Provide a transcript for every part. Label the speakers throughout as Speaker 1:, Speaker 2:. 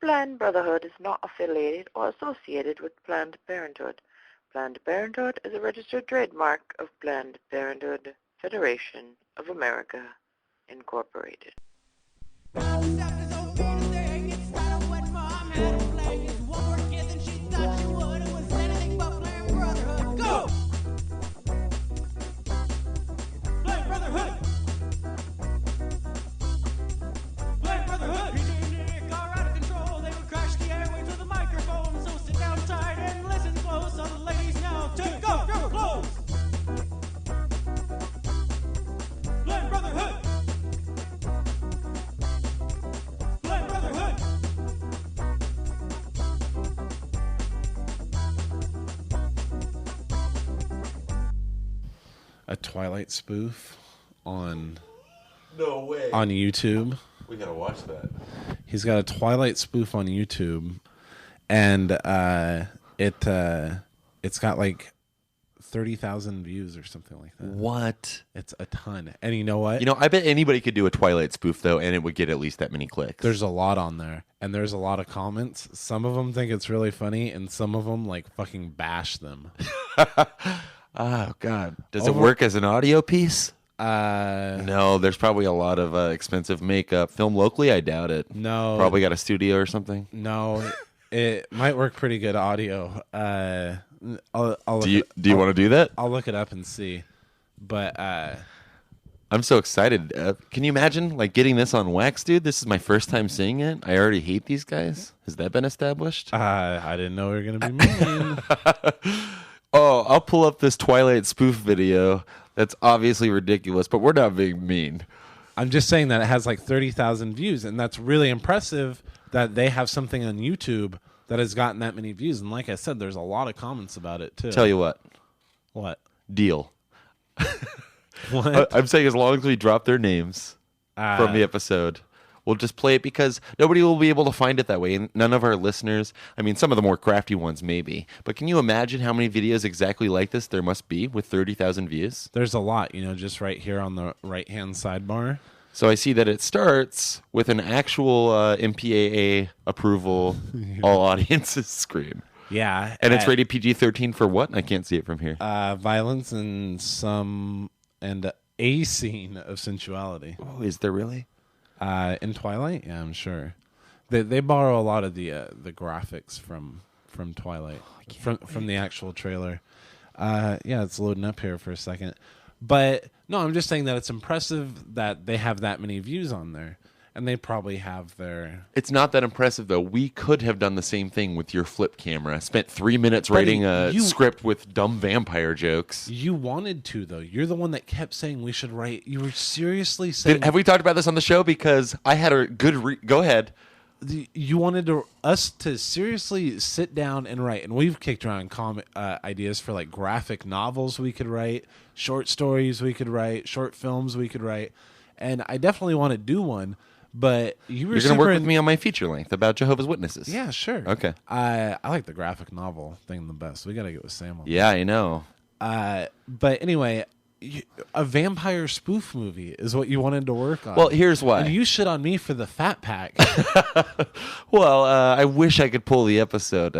Speaker 1: Planned Brotherhood is not affiliated or associated with Planned Parenthood. Planned Parenthood is a registered trademark of Planned Parenthood Federation of America, Incorporated.
Speaker 2: Go! Planned Brotherhood! Planned Brotherhood! Nick are out of control. They would crash the airwaves with a microphone. So sit down tight and listen close. All the ladies now take off your clothes. Planned Brotherhood! Planned Brotherhood!
Speaker 3: A Twilight spoof on
Speaker 4: No way.
Speaker 3: on YouTube.
Speaker 4: We gotta watch that.
Speaker 3: He's got a Twilight spoof on YouTube, and it's got like 30,000 views or something like that.
Speaker 4: What?
Speaker 3: It's a ton. And you know what?
Speaker 4: You know, I bet anybody could do a Twilight spoof though, and it would get at least that many clicks.
Speaker 3: There's a lot on there, and there's a lot of comments. Some of them think it's really funny, and some of them like fucking bash them.
Speaker 4: Oh God! Does it work as an audio piece?
Speaker 3: No.
Speaker 4: No, there's probably a lot of expensive makeup. Film locally, I doubt it.
Speaker 3: No.
Speaker 4: Probably got a studio or something.
Speaker 3: No, it might work pretty good audio. I'll
Speaker 4: Do you want to do that?
Speaker 3: I'll look it up and see. But
Speaker 4: I'm so excited. Can you imagine like getting this on wax, dude? This is my first time seeing it. I already hate these guys. Has that been established?
Speaker 3: I didn't know we were gonna be mean.
Speaker 4: Oh, I'll pull up this Twilight spoof video. That's obviously ridiculous, but we're not being mean.
Speaker 3: I'm just saying that it has like 30,000 views, and that's really impressive that they have something on YouTube that has gotten that many views. And like I said, there's a lot of comments about it too.
Speaker 4: Tell you what.
Speaker 3: What?
Speaker 4: Deal.
Speaker 3: What?
Speaker 4: I'm saying as long as we drop their names from the episode, we'll just play it because nobody will be able to find it that way. And none of our listeners, I mean, some of the more crafty ones maybe. But can you imagine how many videos exactly like this there must be with 30,000 views?
Speaker 3: There's a lot, just right here on the right-hand sidebar.
Speaker 4: So I see that it starts with an actual MPAA approval, all audiences screen.
Speaker 3: Yeah.
Speaker 4: And it's rated PG-13 for what? I can't see it from here.
Speaker 3: Violence and a scene of sensuality.
Speaker 4: Oh, is there really?
Speaker 3: In Twilight? Yeah, I'm sure. They borrow a lot of the graphics from Twilight, from the actual trailer. Yeah, it's loading up here for a second. But no, I'm just saying that it's impressive that they have that many views on there. And they probably have their...
Speaker 4: It's not that impressive, though. We could have done the same thing with your flip camera. Spent 3 minutes writing a script with dumb vampire jokes.
Speaker 3: You wanted to, though. You're the one that kept saying we should write. You were seriously saying...
Speaker 4: Have we talked about this on the show? Because I had a good... Go ahead.
Speaker 3: You wanted us to seriously sit down and write. And we've kicked around ideas for like graphic novels we could write, short stories we could write, short films we could write. And I definitely want to do one. But you're going
Speaker 4: to work with me on my feature length about Jehovah's Witnesses.
Speaker 3: Yeah, sure.
Speaker 4: Okay.
Speaker 3: I like the graphic novel thing the best. We got to get with Sam on
Speaker 4: Yeah, I know.
Speaker 3: But anyway, a vampire spoof movie is what you wanted to work on.
Speaker 4: Well, here's why.
Speaker 3: And you shit on me for the Fat Pack.
Speaker 4: Well, I wish I could pull the episode.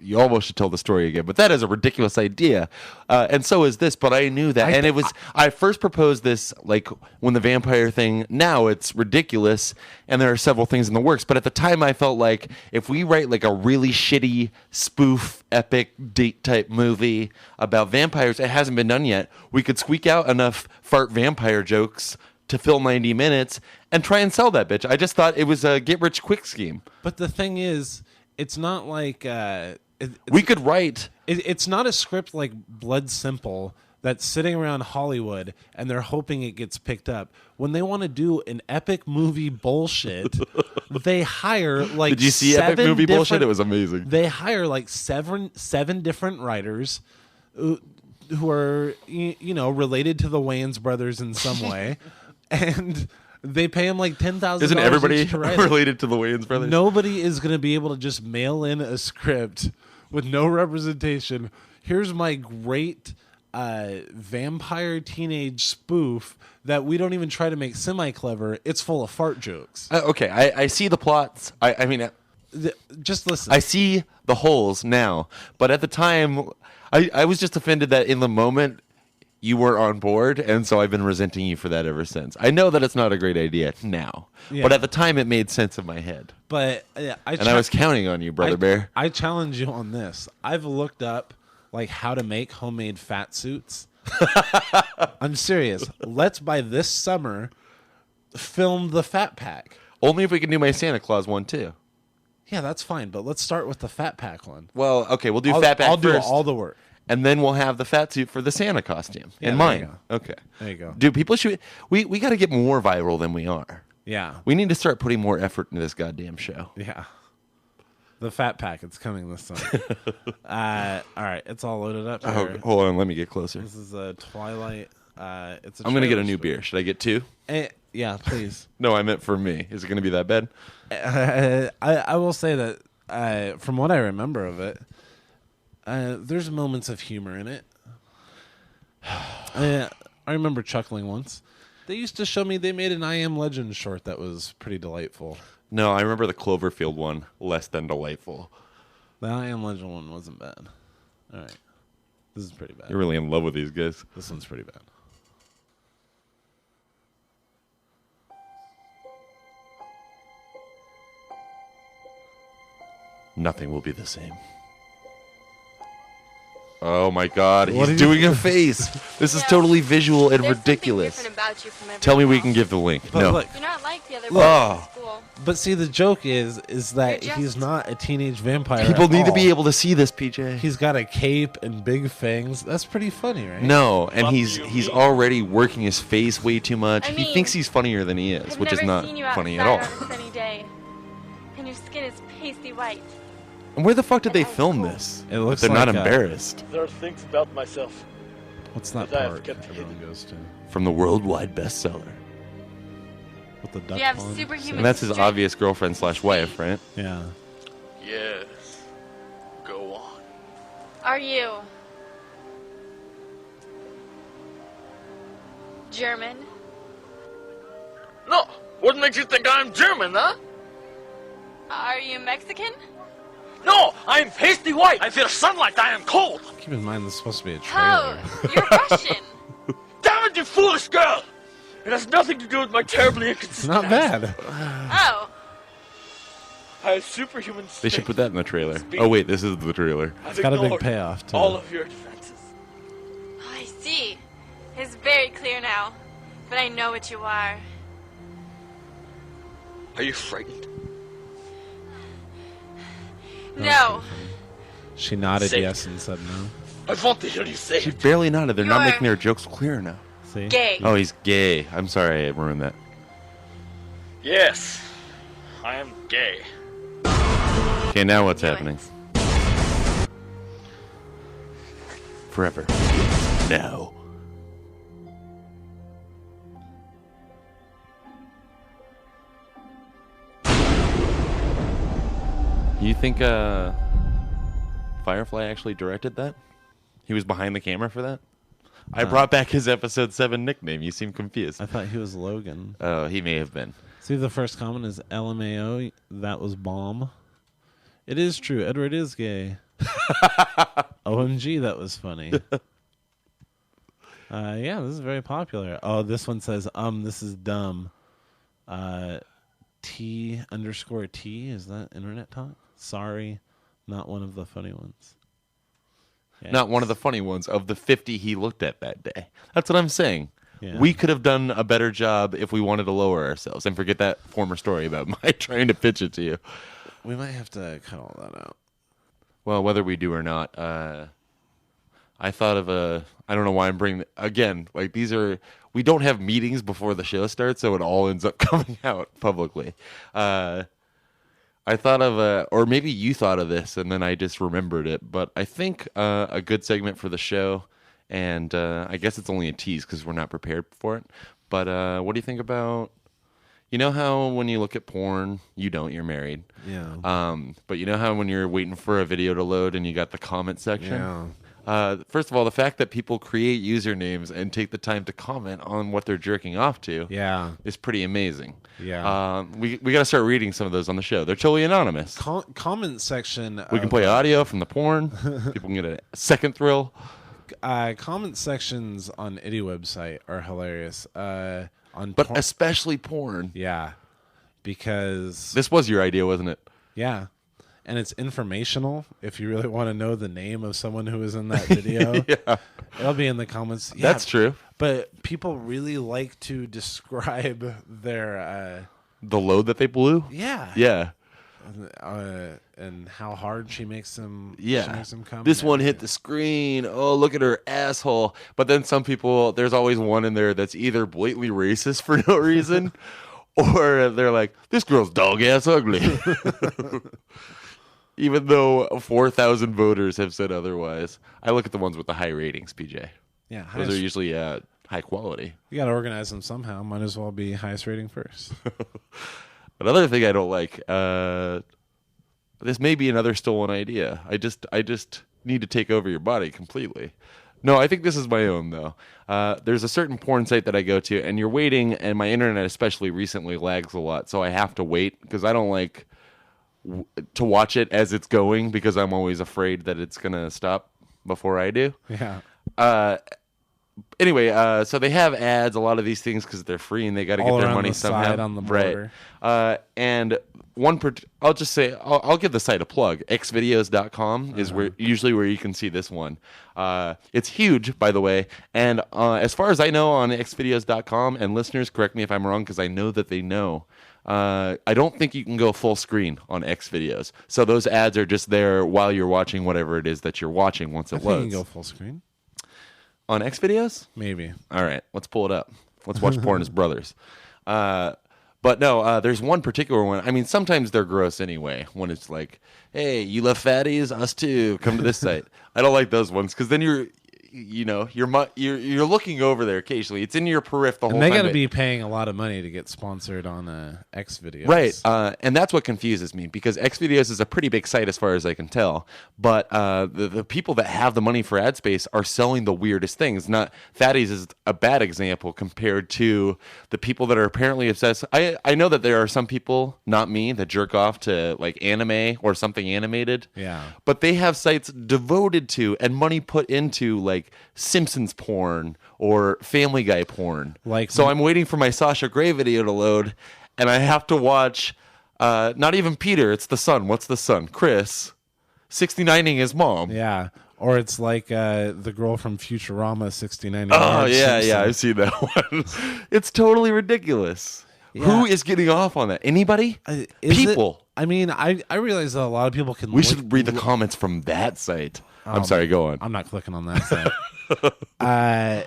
Speaker 4: You almost should tell the story again, but that is a ridiculous idea. And so is this, but I knew that. I first proposed this like when the vampire thing, now it's ridiculous, and there are several things in the works. But at the time, I felt like if we write like a really shitty spoof, epic, date type movie about vampires, it hasn't been done yet, we could squeak out enough fart vampire jokes to fill 90 minutes and try and sell that bitch. I just thought it was a get-rich-quick scheme.
Speaker 3: But the thing is, it's not like...
Speaker 4: we could write...
Speaker 3: It's not a script like Blood Simple that's sitting around Hollywood and they're hoping it gets picked up. When they want to do an epic movie bullshit, they hire like
Speaker 4: Did you see epic movie bullshit? It was amazing.
Speaker 3: They hire like seven different writers who are, related to the Wayans brothers in some way. And they pay them like $10,000.
Speaker 4: Isn't everybody
Speaker 3: each to write
Speaker 4: related to the Wayans brothers?
Speaker 3: Nobody is going to be able to just mail in a script with no representation. Here's my great vampire teenage spoof that we don't even try to make semi-clever. It's full of fart jokes.
Speaker 4: Okay, I see the plots. I mean,
Speaker 3: just listen.
Speaker 4: I see the holes now, but at the time, I was just offended that in the moment you weren't on board, and so I've been resenting you for that ever since. I know that it's not a great idea now, but at the time it made sense in my head.
Speaker 3: But
Speaker 4: I was counting on you, Brother Bear.
Speaker 3: I challenge you on this. I've looked up like how to make homemade fat suits. I'm serious. Let's by this summer film the fat pack.
Speaker 4: Only if we can do my Santa Claus one too.
Speaker 3: Yeah, that's fine. But let's start with the fat pack one.
Speaker 4: Well, okay, we'll do fat pack
Speaker 3: I'll
Speaker 4: first.
Speaker 3: do all the work.
Speaker 4: And then we'll have the fat suit for the Santa costume.
Speaker 3: Yeah,
Speaker 4: and
Speaker 3: there
Speaker 4: mine.
Speaker 3: you go.
Speaker 4: Okay.
Speaker 3: There you go.
Speaker 4: Dude, people should... We got to get more viral than we are.
Speaker 3: Yeah.
Speaker 4: We need to start putting more effort into this goddamn show.
Speaker 3: Yeah. The fat pack. It's coming this summer. All right. It's all loaded up
Speaker 4: Oh,
Speaker 3: here.
Speaker 4: hold on. Let me get closer.
Speaker 3: This is a Twilight. It's a
Speaker 4: I'm going to get a
Speaker 3: trailer
Speaker 4: new
Speaker 3: story.
Speaker 4: beer. Should I get two?
Speaker 3: Yeah, please.
Speaker 4: No, I meant for me. Is it going to be that bad?
Speaker 3: I will say that from what I remember of it, there's moments of humor in it. I remember chuckling once. They used to show me they made an I Am Legend short that was pretty delightful.
Speaker 4: No, I remember the Cloverfield one. Less than delightful.
Speaker 3: The I Am Legend one wasn't bad. All right. This is pretty bad.
Speaker 4: You're really in love with these guys.
Speaker 3: This one's pretty bad.
Speaker 4: Nothing will be the same. Oh my God,
Speaker 3: What
Speaker 4: he's
Speaker 3: did you-
Speaker 4: doing a face. This is totally visual and
Speaker 5: There's
Speaker 4: ridiculous.
Speaker 5: something different about you from
Speaker 4: Tell me
Speaker 5: everyone
Speaker 4: we can
Speaker 5: else.
Speaker 4: give the link.
Speaker 3: But
Speaker 4: No.
Speaker 3: look,
Speaker 5: You're not like the other
Speaker 3: Look.
Speaker 5: boys in school.
Speaker 3: but see, the joke is that
Speaker 5: You're
Speaker 3: he's
Speaker 5: just-
Speaker 3: not a teenage vampire.
Speaker 4: People
Speaker 3: at
Speaker 4: need to
Speaker 3: all.
Speaker 4: be able to see this, PJ.
Speaker 3: He's got a cape and big fangs. That's pretty funny, right?
Speaker 4: No, and he's already working his face way too much.
Speaker 5: I
Speaker 4: He
Speaker 5: mean,
Speaker 4: thinks he's funnier than he is,
Speaker 5: I've
Speaker 4: which is
Speaker 5: never
Speaker 4: not
Speaker 5: seen you
Speaker 4: funny
Speaker 5: outside
Speaker 4: at all.
Speaker 5: on a sunny day, and your skin is pasty white.
Speaker 4: And where the fuck did they
Speaker 5: And ice
Speaker 4: film
Speaker 5: cold.
Speaker 4: this?
Speaker 3: It looks
Speaker 4: They're
Speaker 3: like
Speaker 4: not
Speaker 3: a-
Speaker 4: embarrassed.
Speaker 6: There are things about myself
Speaker 3: What's that
Speaker 6: that I have
Speaker 3: park
Speaker 6: kept
Speaker 3: everyone
Speaker 6: hidden.
Speaker 3: goes to?
Speaker 4: From the worldwide bestseller.
Speaker 3: With the duck
Speaker 5: You have
Speaker 3: pond?
Speaker 5: superhuman
Speaker 4: And that's his
Speaker 5: strength.
Speaker 4: obvious girlfriend slash wife, right?
Speaker 3: Yeah.
Speaker 6: Yes. Go on.
Speaker 5: Are you German?
Speaker 6: No! What makes you think I'm German, huh?
Speaker 5: Are you Mexican?
Speaker 6: No! I'm pasty white! I feel sunlight, I am cold!
Speaker 3: Keep in mind, this is supposed to be a
Speaker 5: Oh,
Speaker 3: trailer.
Speaker 5: you're Russian.
Speaker 6: Damn it, you foolish girl! It has nothing to do with my terribly
Speaker 3: It's
Speaker 6: inconsistent
Speaker 3: not bad.
Speaker 5: Oh,
Speaker 6: I have superhuman
Speaker 4: They
Speaker 6: strength.
Speaker 4: should put that in the trailer. Oh wait, this is the trailer.
Speaker 6: I've
Speaker 3: Got a big
Speaker 6: ignored
Speaker 3: payoff, too.
Speaker 6: all of your defenses.
Speaker 5: I see. It's very clear now, but I know what you are.
Speaker 6: Are you frightened?
Speaker 5: No,
Speaker 3: She nodded
Speaker 6: Say it.
Speaker 3: yes and said no.
Speaker 6: I want to hear you say
Speaker 4: She
Speaker 6: it.
Speaker 4: barely nodded. They're not
Speaker 5: You're-
Speaker 4: making their jokes clear enough.
Speaker 3: See?
Speaker 5: gay.
Speaker 4: Oh, he's gay. I'm sorry I ruined that.
Speaker 6: Yes. I am gay.
Speaker 4: Okay, now what's
Speaker 5: Do it.
Speaker 4: happening? Forever. Now. You think Firefly actually directed that? He was behind the camera for that? I brought back his episode 7 nickname. You seem confused.
Speaker 3: I thought he was Logan.
Speaker 4: Oh, he may have been.
Speaker 3: See, the first comment is LMAO. That was bomb. It is true. Edward is gay. OMG, that was funny. Yeah, this is very popular. Oh, this one says, this is dumb. T_T. Is that internet talk? Sorry, not one of the funny ones. Yeah.
Speaker 4: Not one of the funny ones of the 50 he looked at that day. That's what I'm saying.
Speaker 3: Yeah.
Speaker 4: We could have done a better job if we wanted to lower ourselves. And forget that former story about my trying to pitch it to you.
Speaker 3: We might have to cut all that out.
Speaker 4: Well, whether we do or not, I thought of I don't know why I'm bringing, again, like these are, we don't have meetings before the show starts, so it all ends up coming out publicly. I thought of, or maybe you thought of this and then I just remembered it, but I think a good segment for the show, and I guess it's only a tease because we're not prepared for it, but what do you think about, you know how when you look at porn, you're married.
Speaker 3: Yeah.
Speaker 4: But you know how when you're waiting for a video to load and you got the comment section?
Speaker 3: Yeah.
Speaker 4: First of all, the fact that people create usernames and take the time to comment on what they're jerking off to is pretty amazing.
Speaker 3: Yeah.
Speaker 4: We got to start reading some of those on the show. They're totally anonymous.
Speaker 3: Comment section.
Speaker 4: We can play audio from the porn. People can get a second thrill.
Speaker 3: Comment sections on any website are hilarious.
Speaker 4: But especially porn.
Speaker 3: Yeah. Because
Speaker 4: this was your idea, wasn't it?
Speaker 3: Yeah. And it's informational. If you really want to know the name of someone who was in that video, it'll be in the comments. Yeah,
Speaker 4: that's true.
Speaker 3: But people really like to describe their
Speaker 4: the load that they blew.
Speaker 3: Yeah.
Speaker 4: Yeah.
Speaker 3: And how hard she makes them.
Speaker 4: Yeah.
Speaker 3: She makes them come.
Speaker 4: This one hit the screen. Oh, look at her asshole. But then some people, there's always one in there that's either blatantly racist for no reason, or they're like, this girl's dog ass ugly. Even though 4,000 voters have said otherwise. I look at the ones with the high ratings, PJ.
Speaker 3: Yeah.
Speaker 4: Those are usually high quality.
Speaker 3: You got to organize them somehow. Might as well be highest rating first.
Speaker 4: Another thing I don't like, this may be another stolen idea. I just need to take over your body completely. No, I think this is my own, though. There's a certain porn site that I go to, and you're waiting, and my internet especially recently lags a lot, so I have to wait because I don't like to watch it as it's going because I'm always afraid that it's going to stop before I do.
Speaker 3: Yeah.
Speaker 4: Anyway, so they have ads, a lot of these things because they're free and they got to get their money somehow.
Speaker 3: Side on the border.
Speaker 4: Right. And I'll just say, I'll give the site a plug. xvideos.com is usually where you can see this one. It's huge, by the way. And as far as I know on xvideos.com, and listeners, correct me if I'm wrong because I know that they know, I don't think you can go full screen on Xvideos. So those ads are just there while you're watching whatever it is that you're watching once it loads.
Speaker 3: You can go full screen.
Speaker 4: On Xvideos?
Speaker 3: Maybe.
Speaker 4: All right, let's pull it up. Let's watch porn as brothers. But no, there's one particular one. I mean, sometimes they're gross anyway. When it's like, hey, you love fatties? Us too. Come to this site. I don't like those ones because then you're looking over there occasionally. It's in your periph the whole time.
Speaker 3: And they got to be paying a lot of money to get sponsored on Xvideos.
Speaker 4: Right. And that's what confuses me because Xvideos is a pretty big site as far as I can tell. But the people that have the money for ad space are selling the weirdest things. Not Fatties is a bad example compared to the people that are apparently obsessed. I know that there are some people, not me, that jerk off to like anime or something animated.
Speaker 3: Yeah.
Speaker 4: But they have sites devoted to and money put into like Simpsons porn or Family Guy porn. So I'm waiting for my Sasha Grey video to load, and I have to watch not even Peter, it's the son. What's the son? Chris 69ing his mom.
Speaker 3: Yeah. Or it's like the girl from Futurama 69ing.
Speaker 4: Oh, yeah, I've seen that one. It's totally ridiculous. Yeah. Who is getting off on that? Anybody? People.
Speaker 3: I mean, I realize that a lot of people can.
Speaker 4: We should read the comments from that site. I'm sorry, go on.
Speaker 3: I'm not clicking on that site.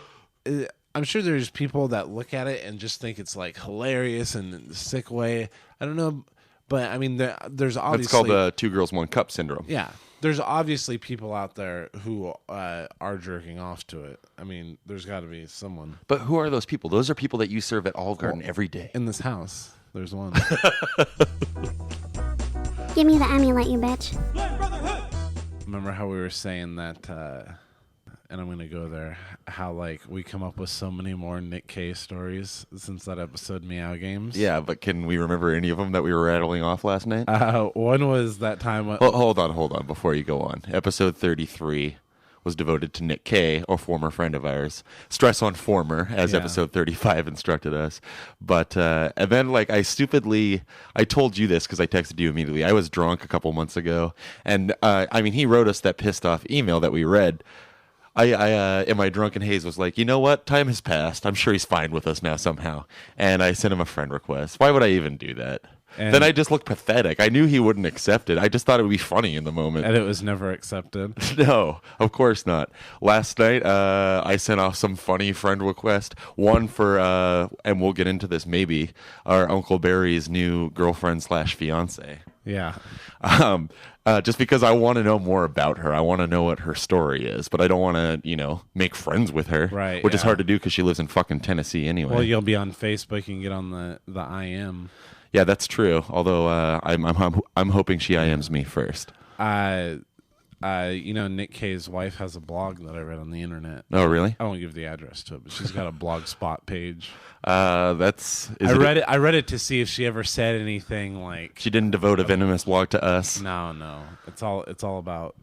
Speaker 3: I'm sure there's people that look at it and just think it's like hilarious and in a sick way. I don't know, but I mean, there's obviously
Speaker 4: it's called the 2 girls 1 cup syndrome.
Speaker 3: Yeah, there's obviously people out there who are jerking off to it. I mean, there's got to be someone.
Speaker 4: But who are those people? Those are people that you serve at Olive Garden every day.
Speaker 3: In this house, there's one.
Speaker 7: Give me the amulet, you bitch.
Speaker 3: Remember how we were saying that, and I'm going to go there, how, like, we come up with so many more Nick K stories since that episode, Meow Games?
Speaker 4: Yeah, but can we remember any of them that we were rattling off last night?
Speaker 3: One was that time...
Speaker 4: hold on, before you go on. Episode 33 was devoted to Nick K, a former friend of ours. Stress on former, as episode 35 instructed us. But, and then, like, I told you this because I texted you immediately. I was drunk a couple months ago. And, I mean, he wrote us that pissed off email that we read. I in my drunken haze, was like, you know what? Time has passed. I'm sure he's fine with us now somehow. And I sent him a friend request. Why would I even do that? And then I just looked pathetic. I knew he wouldn't accept it. I just thought it would be funny in the moment.
Speaker 3: And it was never accepted.
Speaker 4: No, of course not. Last night, I sent off some funny friend request. One for, and we'll get into this maybe, our Uncle Barry's new girlfriend/fiance.
Speaker 3: Yeah.
Speaker 4: Just because I want to know more about her. I want to know what her story is, but I don't want to, make friends with her.
Speaker 3: Right.
Speaker 4: Which is hard to do because she lives in fucking Tennessee anyway.
Speaker 3: Well, you'll be on Facebook. You can get on the IM.
Speaker 4: Yeah, that's true. Although I'm hoping she IMs me first.
Speaker 3: Nick K's wife has a blog that I read on the internet.
Speaker 4: Oh, really?
Speaker 3: I won't give the address to it, but she's got a blogspot page.
Speaker 4: I
Speaker 3: read it to see if she ever said anything like
Speaker 4: She didn't devote a venomous blog to us.
Speaker 3: No. It's all about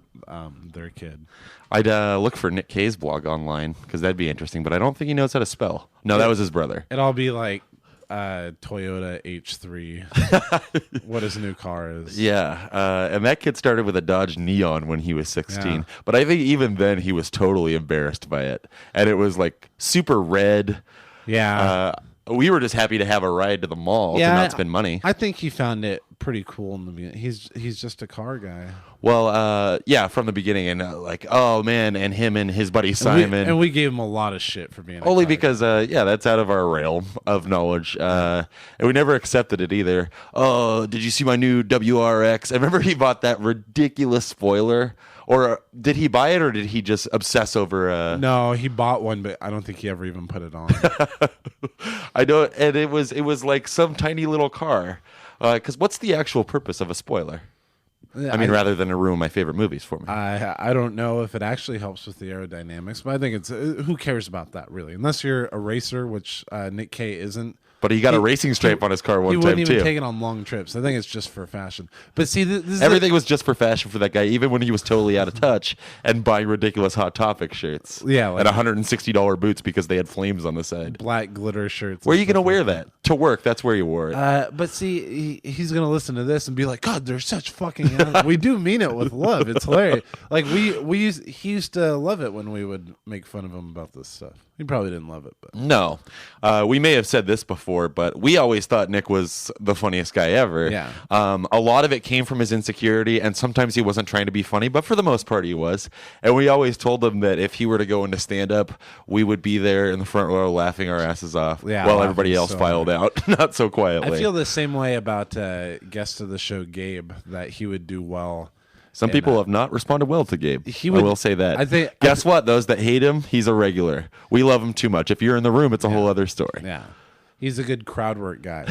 Speaker 3: their kid.
Speaker 4: I'd look for Nick K's blog online because that'd be interesting, but I don't think he knows how to spell. No, that was his brother.
Speaker 3: It'll be like Toyota H3, what his new car is.
Speaker 4: Yeah, and that kid started with a Dodge Neon when he was 16.
Speaker 3: Yeah.
Speaker 4: But I think even then he was totally embarrassed by it. And it was like super red.
Speaker 3: Yeah.
Speaker 4: We were just happy to have a ride to the mall to not spend money.
Speaker 3: I think he found it pretty cool in the beginning. He's just a car guy.
Speaker 4: Well, from the beginning, and oh man, and him and his buddy Simon,
Speaker 3: and we gave him a lot of shit for being
Speaker 4: only
Speaker 3: a car
Speaker 4: because that's out of our realm of knowledge, and we never accepted it either. Oh, did you see my new WRX? I remember he bought that ridiculous spoiler. Or did he buy it, or did he just obsess over?
Speaker 3: No, he bought one, but I don't think he ever even put it on.
Speaker 4: I know, and it was like some tiny little car. Because what's the actual purpose of a spoiler? I mean, rather than to ruin my favorite movies for me.
Speaker 3: I don't know if it actually helps with the aerodynamics, but I think it's who cares about that really? Unless you're a racer, which Nick K isn't.
Speaker 4: But he got a racing stripe on his car one time, too.
Speaker 3: He wouldn't even take it on long trips. I think it's just for fashion. But see,
Speaker 4: everything was just for fashion for that guy, even when he was totally out of touch and buying ridiculous Hot Topic shirts.
Speaker 3: Yeah.
Speaker 4: Like, at $160 boots because they had flames on the side.
Speaker 3: Black glitter shirts.
Speaker 4: Where are you going to wear that? To work. That's where you wore it.
Speaker 3: But see, he's going to listen to this and be like, God, they're such fucking... We do mean it with love. It's hilarious. Like, he used to love it when we would make fun of him about this stuff. He probably didn't love it, but
Speaker 4: no. We may have said this before, but we always thought Nick was the funniest guy ever.
Speaker 3: Yeah.
Speaker 4: A lot of it came from his insecurity, and sometimes he wasn't trying to be funny, but for the most part he was. And we always told him that if he were to go into stand-up, we would be there in the front row laughing our asses off while everybody else filed out, not so quietly.
Speaker 3: I feel the same way about guest of the show Gabe, that he would do well.
Speaker 4: Some people have not responded well to Gabe. I will say that. Guess what? Those that hate him, he's a regular. We love him too much. If you're in the room, it's a whole other story.
Speaker 3: Yeah. He's a good crowd work guy.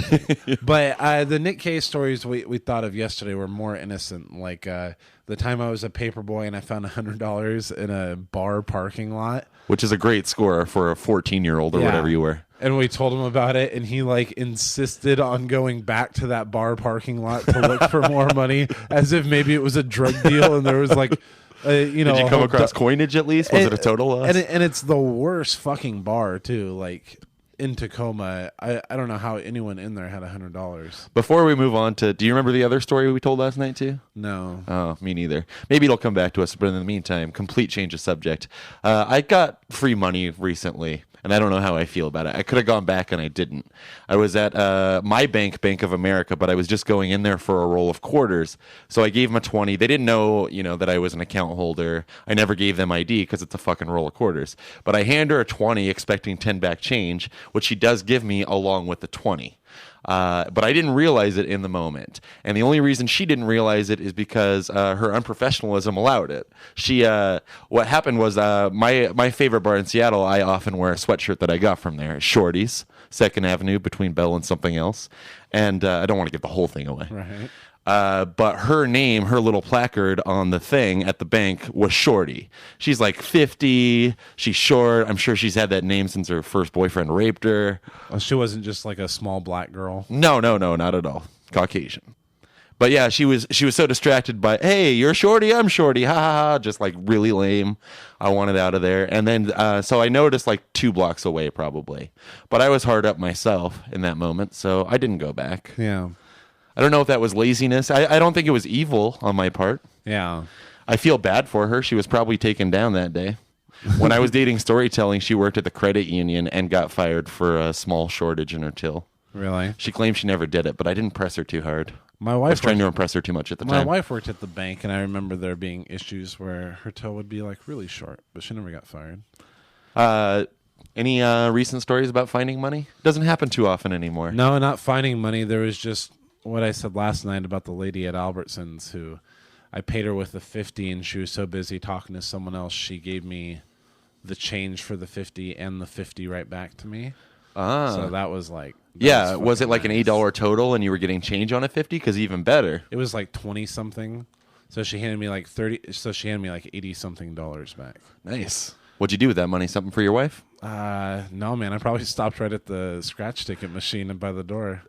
Speaker 3: But the Nick K stories we thought of yesterday were more innocent. Like the time I was a paper boy and I found $100 in a bar parking lot.
Speaker 4: Which is a great score for a 14-year-old or whatever you were.
Speaker 3: And we told him about it, and he insisted on going back to that bar parking lot to look for more money, as if maybe it was a drug deal, and there was Did
Speaker 4: you come across coinage at least? Was it a total loss?
Speaker 3: And it's the worst fucking bar too. In Tacoma, I don't know how anyone in there had $100.
Speaker 4: Before we move on to, do you remember the other story we told last night too?
Speaker 3: No.
Speaker 4: Oh, me neither. Maybe it'll come back to us, but in the meantime, complete change of subject. I got free money recently, and I don't know how I feel about it. I could have gone back, and I didn't. I was at my bank, Bank of America, but I was just going in there for a roll of quarters. So I gave them a 20. They didn't know, that I was an account holder. I never gave them ID because it's a fucking roll of quarters. But I hand her a 20 expecting 10 back change, which she does give me along with the 20. But I didn't realize it in the moment. And the only reason she didn't realize it is because her unprofessionalism allowed it. What happened was my favorite bar in Seattle, I often wear a sweatshirt that I got from there. Shorty's, 2nd Avenue between Bell and something else. And I don't want to give the whole thing away.
Speaker 3: Right.
Speaker 4: But her name, her little placard on the thing at the bank was Shorty. She's like 50. She's short. I'm sure she's had that name since her first boyfriend raped her.
Speaker 3: Oh, she wasn't just like a small black girl.
Speaker 4: No, not at all. Caucasian. But yeah, she was so distracted by, hey, you're Shorty, I'm Shorty, ha ha ha, just really lame. I wanted out of there. And then, so I noticed 2 blocks away probably. But I was hard up myself in that moment, so I didn't go back.
Speaker 3: Yeah.
Speaker 4: I don't know if that was laziness. I don't think it was evil on my part.
Speaker 3: Yeah.
Speaker 4: I feel bad for her. She was probably taken down that day. When I was dating Storytelling, she worked at the credit union and got fired for a small shortage in her till.
Speaker 3: Really?
Speaker 4: She claimed she never did it, but I didn't press her too hard.
Speaker 3: I was
Speaker 4: trying to impress her too much at the time.
Speaker 3: My wife worked at the bank, and I remember there being issues where her toe would be really short, but she never got fired.
Speaker 4: Any recent stories about finding money? Doesn't happen too often anymore.
Speaker 3: No, not finding money. There was just what I said last night about the lady at Albertsons who I paid her with the 50, and she was so busy talking to someone else, she gave me the change for the 50 and the 50 right back to me. So that was
Speaker 4: was it like an $8 total and you were getting change on a 50? Because even better.
Speaker 3: It was 20 something. So she handed me like 30. So she handed me like $80-something back.
Speaker 4: Nice. What'd you do with that money? Something for your wife?
Speaker 3: No, man. I probably stopped right at the scratch ticket machine and by the door.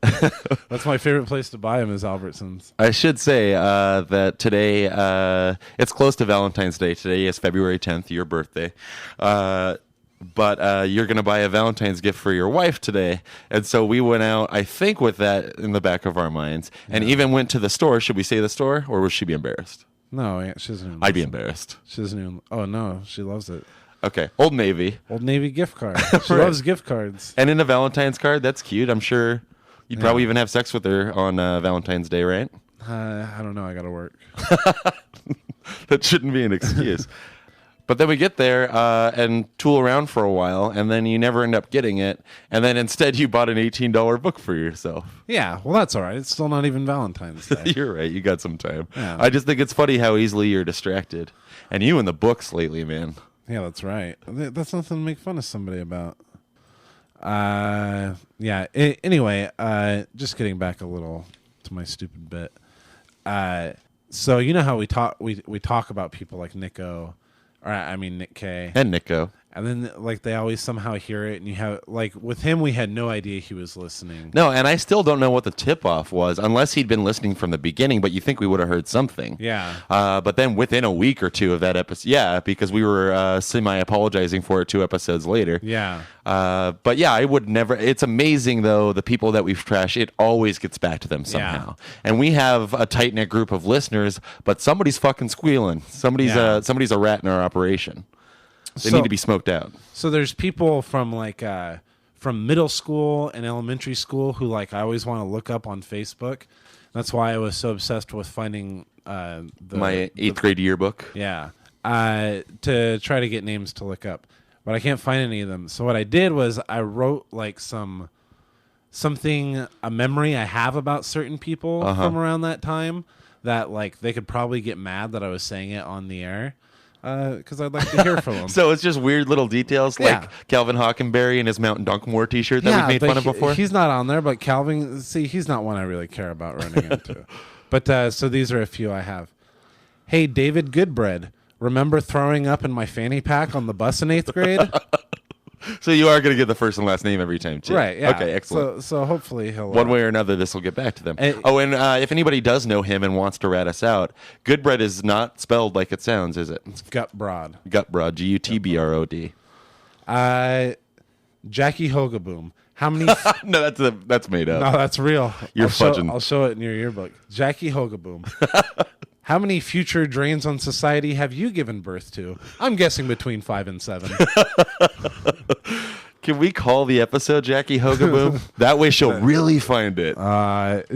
Speaker 3: That's my favorite place to buy them is Albertsons.
Speaker 4: I should say that today, it's close to Valentine's Day. Today is February 10th, your birthday. But you're going to buy a Valentine's gift for your wife today. And so we went out, I think, with that in the back of our minds. And even went to the store. Should we say the store? Or would she be embarrassed?
Speaker 3: No, yeah, she doesn't even
Speaker 4: I'd be
Speaker 3: listen.
Speaker 4: embarrassed.
Speaker 3: She doesn't even... Oh, no. She loves it.
Speaker 4: Okay. Old Navy.
Speaker 3: Old Navy gift card. She
Speaker 4: Right.
Speaker 3: loves gift cards.
Speaker 4: And in a Valentine's card, that's cute. I'm sure you'd probably even have sex with her on Valentine's Day, right?
Speaker 3: I don't know. I got to work.
Speaker 4: That shouldn't be an excuse. But then we get there and tool around for a while, and then you never end up getting it. And then instead you bought an $18 book for yourself.
Speaker 3: Yeah, well, that's all right. It's still not even Valentine's Day.
Speaker 4: You're right. You got some time.
Speaker 3: Yeah.
Speaker 4: I just think it's funny how easily you're distracted. And you and the books lately, man.
Speaker 3: Yeah, that's right. That's nothing to make fun of somebody about. Anyway, just getting back a little to my stupid bit. So you know how we talk about people like Nick K.
Speaker 4: And Nico.
Speaker 3: And then, like, they always somehow hear it, and you have, like, with him, we had no idea he was listening.
Speaker 4: No, and I still don't know what the tip-off was, unless he'd been listening from the beginning, but you think we would have heard something.
Speaker 3: Yeah.
Speaker 4: But then within a week or two of that episode, yeah, because we were semi-apologizing for it 2 episodes later.
Speaker 3: Yeah.
Speaker 4: But yeah, I would never. It's amazing, though, the people that we've trashed, it always gets back to them somehow.
Speaker 3: Yeah.
Speaker 4: And we have a tight-knit group of listeners, but somebody's fucking squealing. Somebody's a rat in our operation. They need to be smoked out.
Speaker 3: So there's people from from middle school and elementary school who I always want to look up on Facebook. That's why I was so obsessed with finding my
Speaker 4: 8th grade yearbook.
Speaker 3: Yeah, to try to get names to look up, but I can't find any of them. So what I did was I wrote a memory I have about certain people from around that time that they could probably get mad that I was saying it on the air. Because I'd like to hear from him.
Speaker 4: So it's just weird little details like Calvin Hockenberry and his Mountain Dunkmore t-shirt that we've made fun of before?
Speaker 3: He's not on there, but Calvin, he's not one I really care about running into. But so these are a few I have. Hey, David Goodbread, remember throwing up in my fanny pack on the bus in 8th grade?
Speaker 4: So you are going to get the first and last name every time, too.
Speaker 3: Right, yeah.
Speaker 4: Okay, excellent.
Speaker 3: So hopefully he'll...
Speaker 4: One way or another, this will get back to them. And if anybody does know him and wants to rat us out, Goodbread is not spelled like it sounds, is it?
Speaker 3: It's Gutbrod.
Speaker 4: Gutbrod, Gutbrod.
Speaker 3: Jackie Hogaboom. How many...
Speaker 4: No, that's made up.
Speaker 3: No, that's real.
Speaker 4: You're fudging.
Speaker 3: I'll show it in your yearbook. Jackie Hogaboom. How many future drains on society have you given birth to? I'm guessing between 5 and 7.
Speaker 4: Can we call the episode Jackie Hogaboom? That way she'll really find it.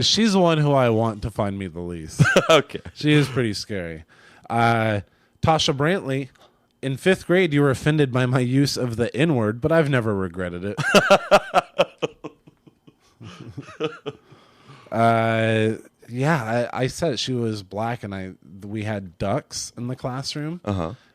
Speaker 3: She's the one who I want to find me the least.
Speaker 4: Okay.
Speaker 3: She is pretty scary. Tasha Brantley, in 5th grade, you were offended by my use of the N-word, but I've never regretted it. Yeah, I said she was black, and we had ducks in the classroom,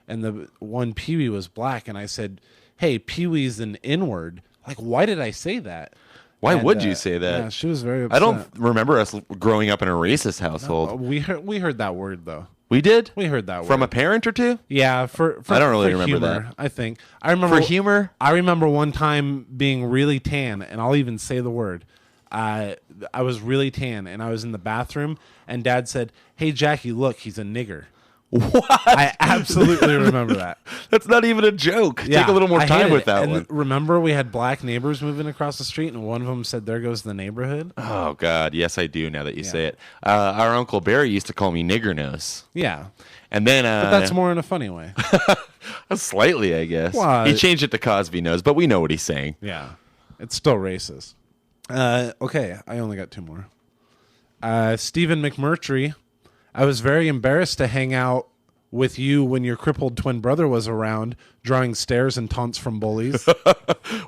Speaker 3: and the one Pee-wee was black, and I said, hey, Pee-wee's an N-word. Why did I say that?
Speaker 4: Why would you say that?
Speaker 3: Yeah, she was very upset.
Speaker 4: I don't remember us growing up in a racist household.
Speaker 3: No, we heard that word, though.
Speaker 4: We did?
Speaker 3: We heard that word.
Speaker 4: From a parent or two?
Speaker 3: Yeah, for
Speaker 4: I don't really remember
Speaker 3: humor,
Speaker 4: that.
Speaker 3: I think. I remember
Speaker 4: for humor?
Speaker 3: I remember one time being really tan, and I'll even say the word. I was really tan, and I was in the bathroom, and Dad said, hey, Jackie, look, he's a nigger.
Speaker 4: What?
Speaker 3: I absolutely remember that.
Speaker 4: That's not even a joke.
Speaker 3: Yeah,
Speaker 4: Take a little more time with that
Speaker 3: and
Speaker 4: one.
Speaker 3: Remember, we had black neighbors moving across the street, and one of them said, there goes the neighborhood.
Speaker 4: Oh, God. Yes, I do, now that you say it. Our Uncle Barry used to call me nigger nose.
Speaker 3: Yeah.
Speaker 4: And then...
Speaker 3: but that's more in a funny way.
Speaker 4: Slightly, I guess.
Speaker 3: Well,
Speaker 4: he changed it to Cosby nose, but we know what he's saying.
Speaker 3: Yeah. It's still racist. Okay, I only got 2 more. Stephen McMurtry, I was very embarrassed to hang out with you when your crippled twin brother was around, drawing stares and taunts from bullies.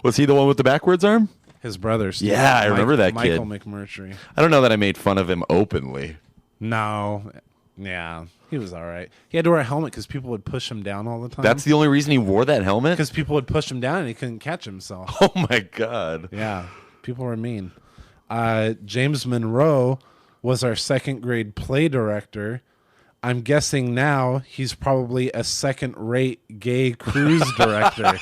Speaker 4: Was he the one with the backwards arm?
Speaker 3: His brother, Stephen.
Speaker 4: Yeah, I remember that kid.
Speaker 3: Michael McMurtry.
Speaker 4: I don't know that I made fun of him openly.
Speaker 3: No. Yeah, he was all right. He had to wear a helmet because people would push him down all the time.
Speaker 4: That's the only reason he wore that helmet?
Speaker 3: Because people would push him down and he couldn't catch himself.
Speaker 4: Oh, my God.
Speaker 3: Yeah. People were mean. James Monroe was our 2nd grade play director. I'm guessing now he's probably a second-rate gay cruise director.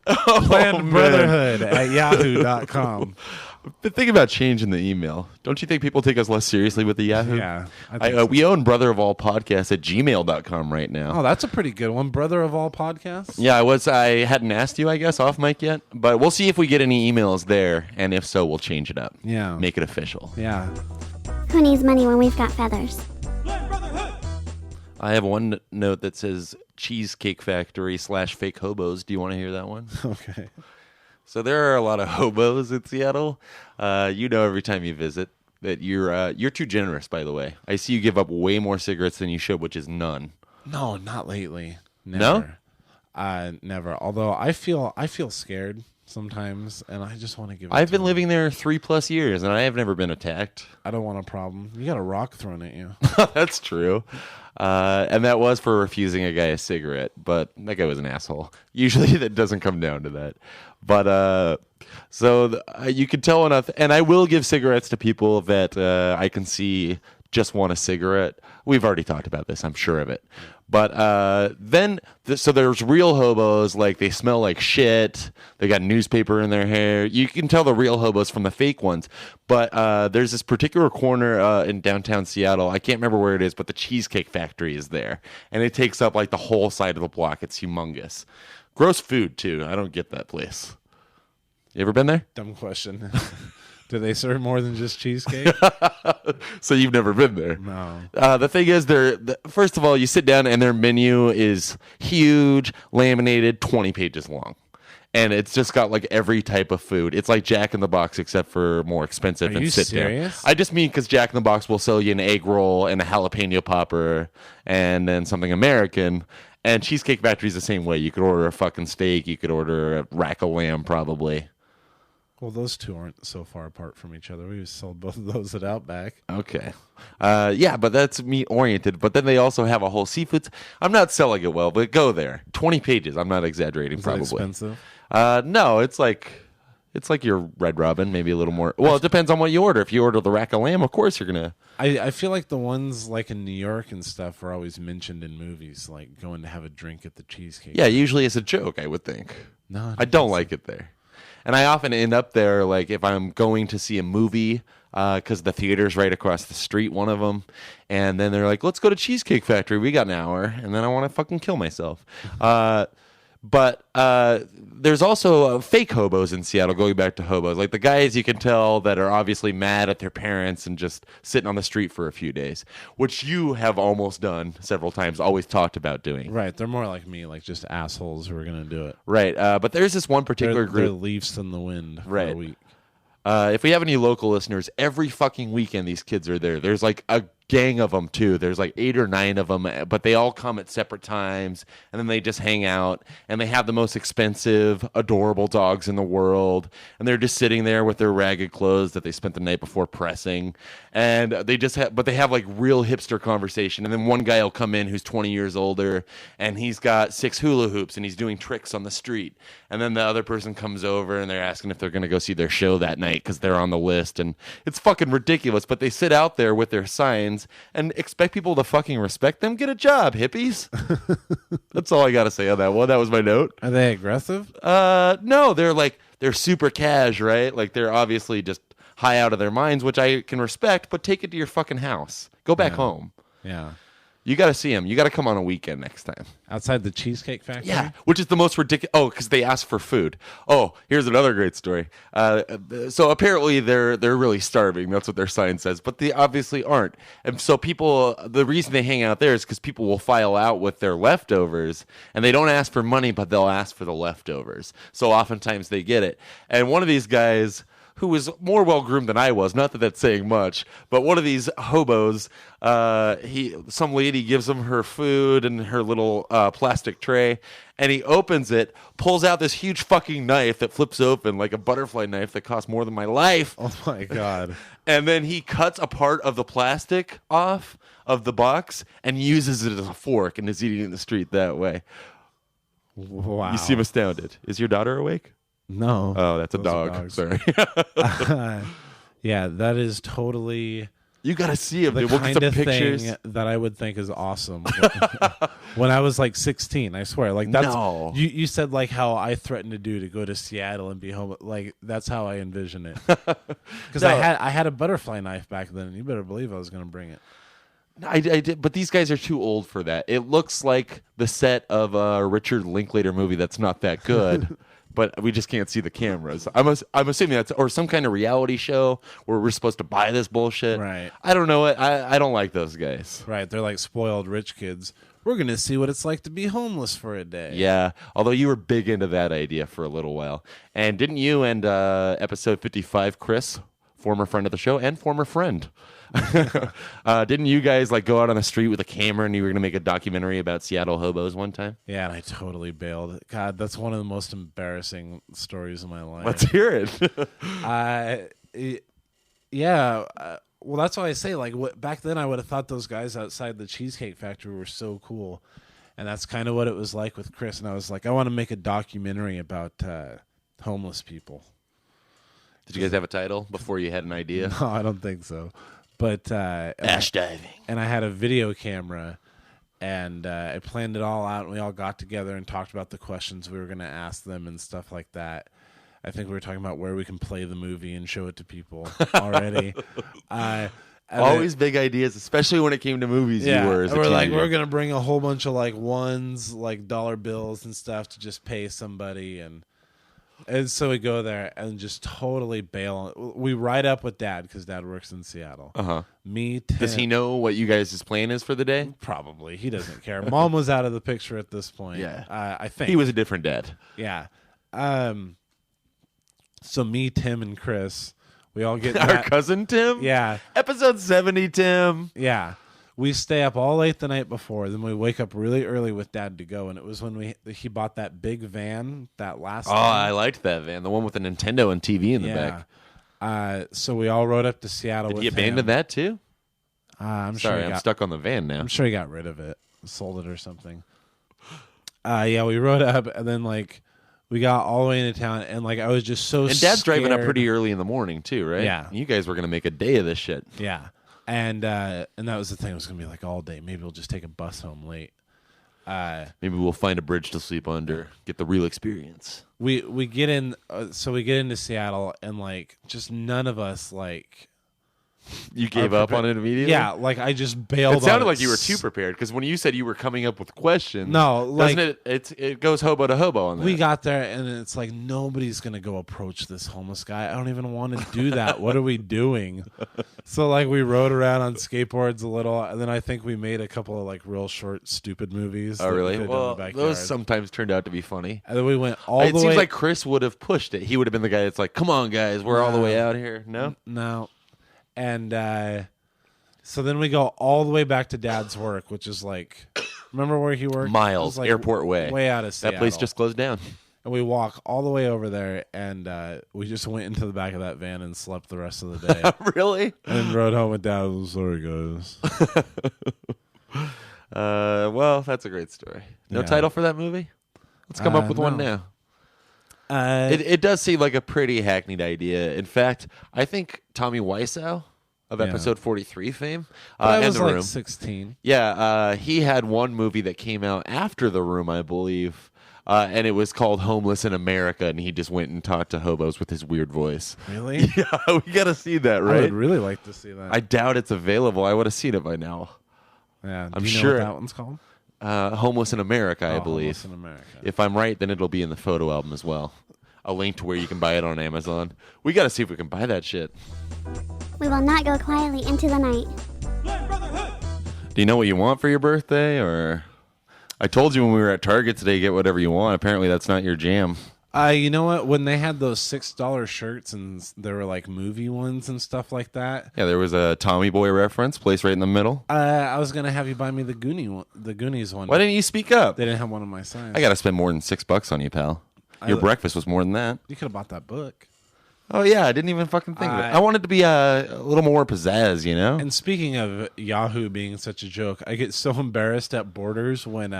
Speaker 3: Planned Brotherhood at yahoo.com.
Speaker 4: But think about changing the email. Don't you think people take us less seriously with the Yahoo?
Speaker 3: Yeah. I think so.
Speaker 4: We own Brother of All Podcasts at gmail.com right now.
Speaker 3: Oh, that's a pretty good one. Brother of All Podcasts?
Speaker 4: Yeah, I hadn't asked you, I guess, off mic yet. But we'll see if we get any emails there. And if so, we'll change it up.
Speaker 3: Yeah.
Speaker 4: Make it official.
Speaker 3: Yeah.
Speaker 7: Who needs money when we've got feathers?
Speaker 2: Planned Brotherhood.
Speaker 4: I have one note that says Cheesecake Factory / fake hobos. Do you want to hear that one?
Speaker 3: Okay.
Speaker 4: So there are a lot of hobos in Seattle. Every time you visit that you're too generous, by the way. I see you give up way more cigarettes than you should, which is none.
Speaker 3: No, not lately.
Speaker 4: No?
Speaker 3: Never. Never. Although I feel scared sometimes, and I just want to give it
Speaker 4: I've
Speaker 3: to
Speaker 4: been
Speaker 3: them.
Speaker 4: living there 3+ years, and I have never been attacked.
Speaker 3: I don't want a problem. You got a rock thrown at you.
Speaker 4: That's true. And that was for refusing a guy a cigarette, but that guy was an asshole. Usually that doesn't come down to that. But you can tell enough, and I will give cigarettes to people that I can see just want a cigarette. We've already talked about this, I'm sure of it. But so there's real hobos, like they smell like shit. They got newspaper in their hair. You can tell the real hobos from the fake ones. But there's this particular corner in downtown Seattle. I can't remember where it is, but the Cheesecake Factory is there. And it takes up like the whole side of the block. It's humongous. Gross food, too. I don't get that place. You ever been there?
Speaker 3: Dumb question. Do they serve more than just cheesecake?
Speaker 4: So you've never been there?
Speaker 3: No.
Speaker 4: The thing is, first of all, you sit down and their menu is huge, laminated, 20 pages long. And it's just got like every type of food. It's like Jack in the Box, except for more expensive.
Speaker 3: Are
Speaker 4: and
Speaker 3: you
Speaker 4: sit
Speaker 3: serious?
Speaker 4: down. I just mean because Jack in the Box will sell you an egg roll and a jalapeno popper and then something American. And Cheesecake Factory's the same way. You could order a fucking steak. You could order a rack of lamb, probably.
Speaker 3: Well, those two aren't so far apart from each other. We sold both of those at Outback.
Speaker 4: Okay. Yeah, but that's meat oriented. But then they also have a whole seafood. I'm not selling it well, but go there. 20 pages. I'm not exaggerating,
Speaker 3: Is that
Speaker 4: probably.
Speaker 3: expensive?
Speaker 4: No, it's like your Red Robin, maybe a little more. Well, it depends on what you order. If you order the rack of lamb, of course you're gonna.
Speaker 3: I feel like the ones like in New York and stuff are always mentioned in movies, like going to have a drink at the Cheesecake.
Speaker 4: Yeah, usually it's a joke, I would think.
Speaker 3: No,
Speaker 4: I don't like it there. And I often end up there, like, if I'm going to see a movie, because the theater's right across the street, one of them. And then they're like, let's go to Cheesecake Factory. We got an hour. And then I want to fucking kill myself. But there's also fake hobos in Seattle, going back to hobos. Like the guys you can tell that are obviously mad at their parents and just sitting on the street for a few days, which you have almost done several times, always talked about doing.
Speaker 3: Right. They're more like me, like just assholes who are going to do it.
Speaker 4: Right. But there's this one particular
Speaker 3: They're
Speaker 4: group.
Speaker 3: leaves in the wind for
Speaker 4: Right.
Speaker 3: a week.
Speaker 4: If we have any local listeners, every fucking weekend these kids are there. There's like a gang of them too. There's like 8 or 9 of them, but they all come at separate times, and then they just hang out, and they have the most expensive, adorable dogs in the world, and they're just sitting there with their ragged clothes that they spent the night before pressing, and they have like real hipster conversation. And then one guy will come in who's 20 years older, and he's got 6 hula hoops, and he's doing tricks on the street. And then the other person comes over, and they're asking if they're going to go see their show that night because they're on the list, and it's fucking ridiculous. But they sit out there with their signs and expect people to fucking respect them. Get a job, hippies. That's all I got to say on that one. That was my note.
Speaker 3: Are they aggressive?
Speaker 4: No, they're super cash, right? Like they're obviously just high out of their minds, which I can respect, but take it to your fucking house. Go back home.
Speaker 3: Yeah.
Speaker 4: You got to see them. You got to come on a weekend next time.
Speaker 3: Outside the Cheesecake Factory?
Speaker 4: Yeah, which is the most ridiculous. Oh, because they ask for food. Oh, here's another great story. So apparently they're really starving. That's what their sign says, but they obviously aren't. And so the reason they hang out there is because people will file out with their leftovers, and they don't ask for money, but they'll ask for the leftovers. So oftentimes they get it. And one of these guys, who was more well-groomed than I was, not that that's saying much, but one of these hobos, some lady gives him her food and her little plastic tray, and he opens it, pulls out this huge fucking knife that flips open like a butterfly knife that costs more than my life.
Speaker 3: Oh, my God.
Speaker 4: And then he cuts a part of the plastic off of the box and uses it as a fork and is eating it in the street that way.
Speaker 3: Wow.
Speaker 4: You seem astounded. Is your daughter awake?
Speaker 3: No.
Speaker 4: Oh, that's a
Speaker 3: Those are
Speaker 4: dog.
Speaker 3: dogs.
Speaker 4: Sorry.
Speaker 3: Yeah, that is totally
Speaker 4: You got to see him.
Speaker 3: The
Speaker 4: Dude. We'll get
Speaker 3: kind
Speaker 4: some
Speaker 3: of
Speaker 4: pictures.
Speaker 3: thing that I would think is awesome. When I was like 16, I swear. Like that's
Speaker 4: No.
Speaker 3: you said like how I threatened to do to go to Seattle and be home. Like that's how I envision it. Because I had a butterfly knife back then. You better believe I was going to bring it.
Speaker 4: I did, but these guys are too old for that. It looks like the set of a Richard Linklater movie that's not that good, but we just can't see the cameras. I'm assuming that's or some kind of reality show where we're supposed to buy this bullshit.
Speaker 3: Right.
Speaker 4: I don't know it. I don't like those guys.
Speaker 3: Right. They're like spoiled rich kids. We're going to see what it's like to be homeless for a day.
Speaker 4: Yeah, although you were big into that idea for a little while. And didn't you and episode 55, Chris, former friend of the show and former friend, didn't you guys like go out on the street with a camera and you were going to make a documentary about Seattle hobos one time?
Speaker 3: Yeah, and I totally bailed. God, that's one of the most embarrassing stories of my life.
Speaker 4: Let's hear it.
Speaker 3: Yeah. Well, that's why I say, like, back then I would have thought those guys outside the Cheesecake Factory were so cool. And that's kind of what it was like with Chris. And I was like, I want to make a documentary about homeless people.
Speaker 4: Did you guys have a title before you had an idea?
Speaker 3: No, I don't think so. But
Speaker 4: Ash diving.
Speaker 3: And I had a video camera, and I planned it all out, and we all got together and talked about the questions we were going to ask them and stuff like that. I think we were talking about where we can play the movie and show it to people already.
Speaker 4: Always big ideas, especially when it came to movies.
Speaker 3: Yeah,
Speaker 4: You were as a
Speaker 3: we're like,
Speaker 4: teenager.
Speaker 3: we're going to bring a whole bunch of like ones, like dollar bills and stuff to just pay somebody, and so we go there and just totally bail. We ride up with Dad because Dad works in Seattle. Me, Tim,
Speaker 4: Does he know what you guys' plan is for the day?
Speaker 3: Probably. He doesn't care. Mom was out of the picture at this point.
Speaker 4: Yeah.
Speaker 3: I think.
Speaker 4: He was a different dad.
Speaker 3: Yeah. So me, Tim, and Chris, we all get
Speaker 4: Our cousin Tim?
Speaker 3: Yeah.
Speaker 4: Episode 70, Tim.
Speaker 3: Yeah. We stay up all late the night before. Then we wake up really early with Dad to go. And it was when he bought that big van, that last
Speaker 4: Oh, I liked that van. The one with the Nintendo and TV in the back.
Speaker 3: So we all rode up to Seattle with
Speaker 4: Did he abandon
Speaker 3: him.
Speaker 4: that too?
Speaker 3: I'm
Speaker 4: Sorry,
Speaker 3: sure
Speaker 4: I'm stuck on the van now.
Speaker 3: I'm sure he got rid of it, sold it or something. Yeah, we rode up and then like we got all the way into town and like I was just so
Speaker 4: And Dad's driving up
Speaker 3: scared.
Speaker 4: pretty early in the morning too, right?
Speaker 3: Yeah.
Speaker 4: You guys were gonna make a day of this shit.
Speaker 3: Yeah. And that was the thing. It was gonna be like all day. Maybe we'll just take a bus home late.
Speaker 4: Maybe we'll find a bridge to sleep under, get the real experience.
Speaker 3: We get in. So we get into Seattle, and like just none of us like.
Speaker 4: You gave up on it immediately?
Speaker 3: Yeah, like I just bailed.
Speaker 4: It sounded
Speaker 3: on
Speaker 4: like you were too prepared because when you said you were coming up with questions,
Speaker 3: No, like-
Speaker 4: doesn't it goes hobo to hobo on that.
Speaker 3: We got there, and it's like nobody's gonna go approach this homeless guy. I don't even want to do that. What are we doing? So like we rode around on skateboards a little, and then I think we made a couple of like real short, stupid movies.
Speaker 4: Oh
Speaker 3: that we
Speaker 4: really?
Speaker 3: did in the
Speaker 4: Well,
Speaker 3: backyard.
Speaker 4: those sometimes turned out to be funny.
Speaker 3: And then we went all
Speaker 4: It
Speaker 3: the way.
Speaker 4: seems like Chris would have pushed it. He would have been the guy that's like, "Come on, guys, we're all the way out here." No,
Speaker 3: No. And so then we go all the way back to Dad's work, which is like, remember where he worked? It
Speaker 4: Miles,
Speaker 3: was, like,
Speaker 4: Airport Way.
Speaker 3: Way out of Seattle.
Speaker 4: that place just closed down.
Speaker 3: And we walk all the way over there, and we just went into the back of that van and slept the rest of the day.
Speaker 4: Really?
Speaker 3: And then rode home with Dad. I'm sorry, guys.
Speaker 4: Well, that's a great story. No
Speaker 3: Yeah.
Speaker 4: title for that movie? Let's come up with one
Speaker 3: no.
Speaker 4: now. It does seem like a pretty hackneyed idea. In fact, I think Tommy Wiseau of
Speaker 3: Yeah.
Speaker 4: episode 43 fame
Speaker 3: I
Speaker 4: and
Speaker 3: was
Speaker 4: The
Speaker 3: like
Speaker 4: Room.
Speaker 3: 16.
Speaker 4: Yeah, he had one movie that came out after The Room, I believe, and it was called Homeless in America, and he just went and talked to hobos with his weird voice.
Speaker 3: Really?
Speaker 4: Yeah, we got to see that,
Speaker 3: I
Speaker 4: right?
Speaker 3: would really like to see that.
Speaker 4: I doubt it's available. I would have seen it by now.
Speaker 3: yeah.
Speaker 4: I'm
Speaker 3: Do you know
Speaker 4: sure-
Speaker 3: what that one's called?
Speaker 4: Homeless in America, I
Speaker 3: Oh,
Speaker 4: believe.
Speaker 3: Homeless in America.
Speaker 4: If I'm right, then it'll be in the photo album as well. A link to where you can buy it on Amazon. We got to see if we can buy that shit.
Speaker 7: We will not go quietly into the night.
Speaker 2: Blood Brotherhood.
Speaker 4: Do you know what you want for your birthday? Or I told you when we were at Target today, get whatever you want. Apparently that's not your jam.
Speaker 3: You know what? When they had those $6 shirts and there were like movie ones and stuff like that,
Speaker 4: Yeah, there was a Tommy Boy reference placed right in the middle.
Speaker 3: I was gonna have you buy me the Goonies one.
Speaker 4: Why didn't you speak up?
Speaker 3: They didn't have one of my signs.
Speaker 4: I got to spend more than $6 on you, pal. Your breakfast was more than that.
Speaker 3: You could have bought that book.
Speaker 4: Oh, yeah, I didn't even fucking think of it. I wanted to be a little more pizzazz, you know?
Speaker 3: And speaking of Yahoo being such a joke, I get so embarrassed at Borders when,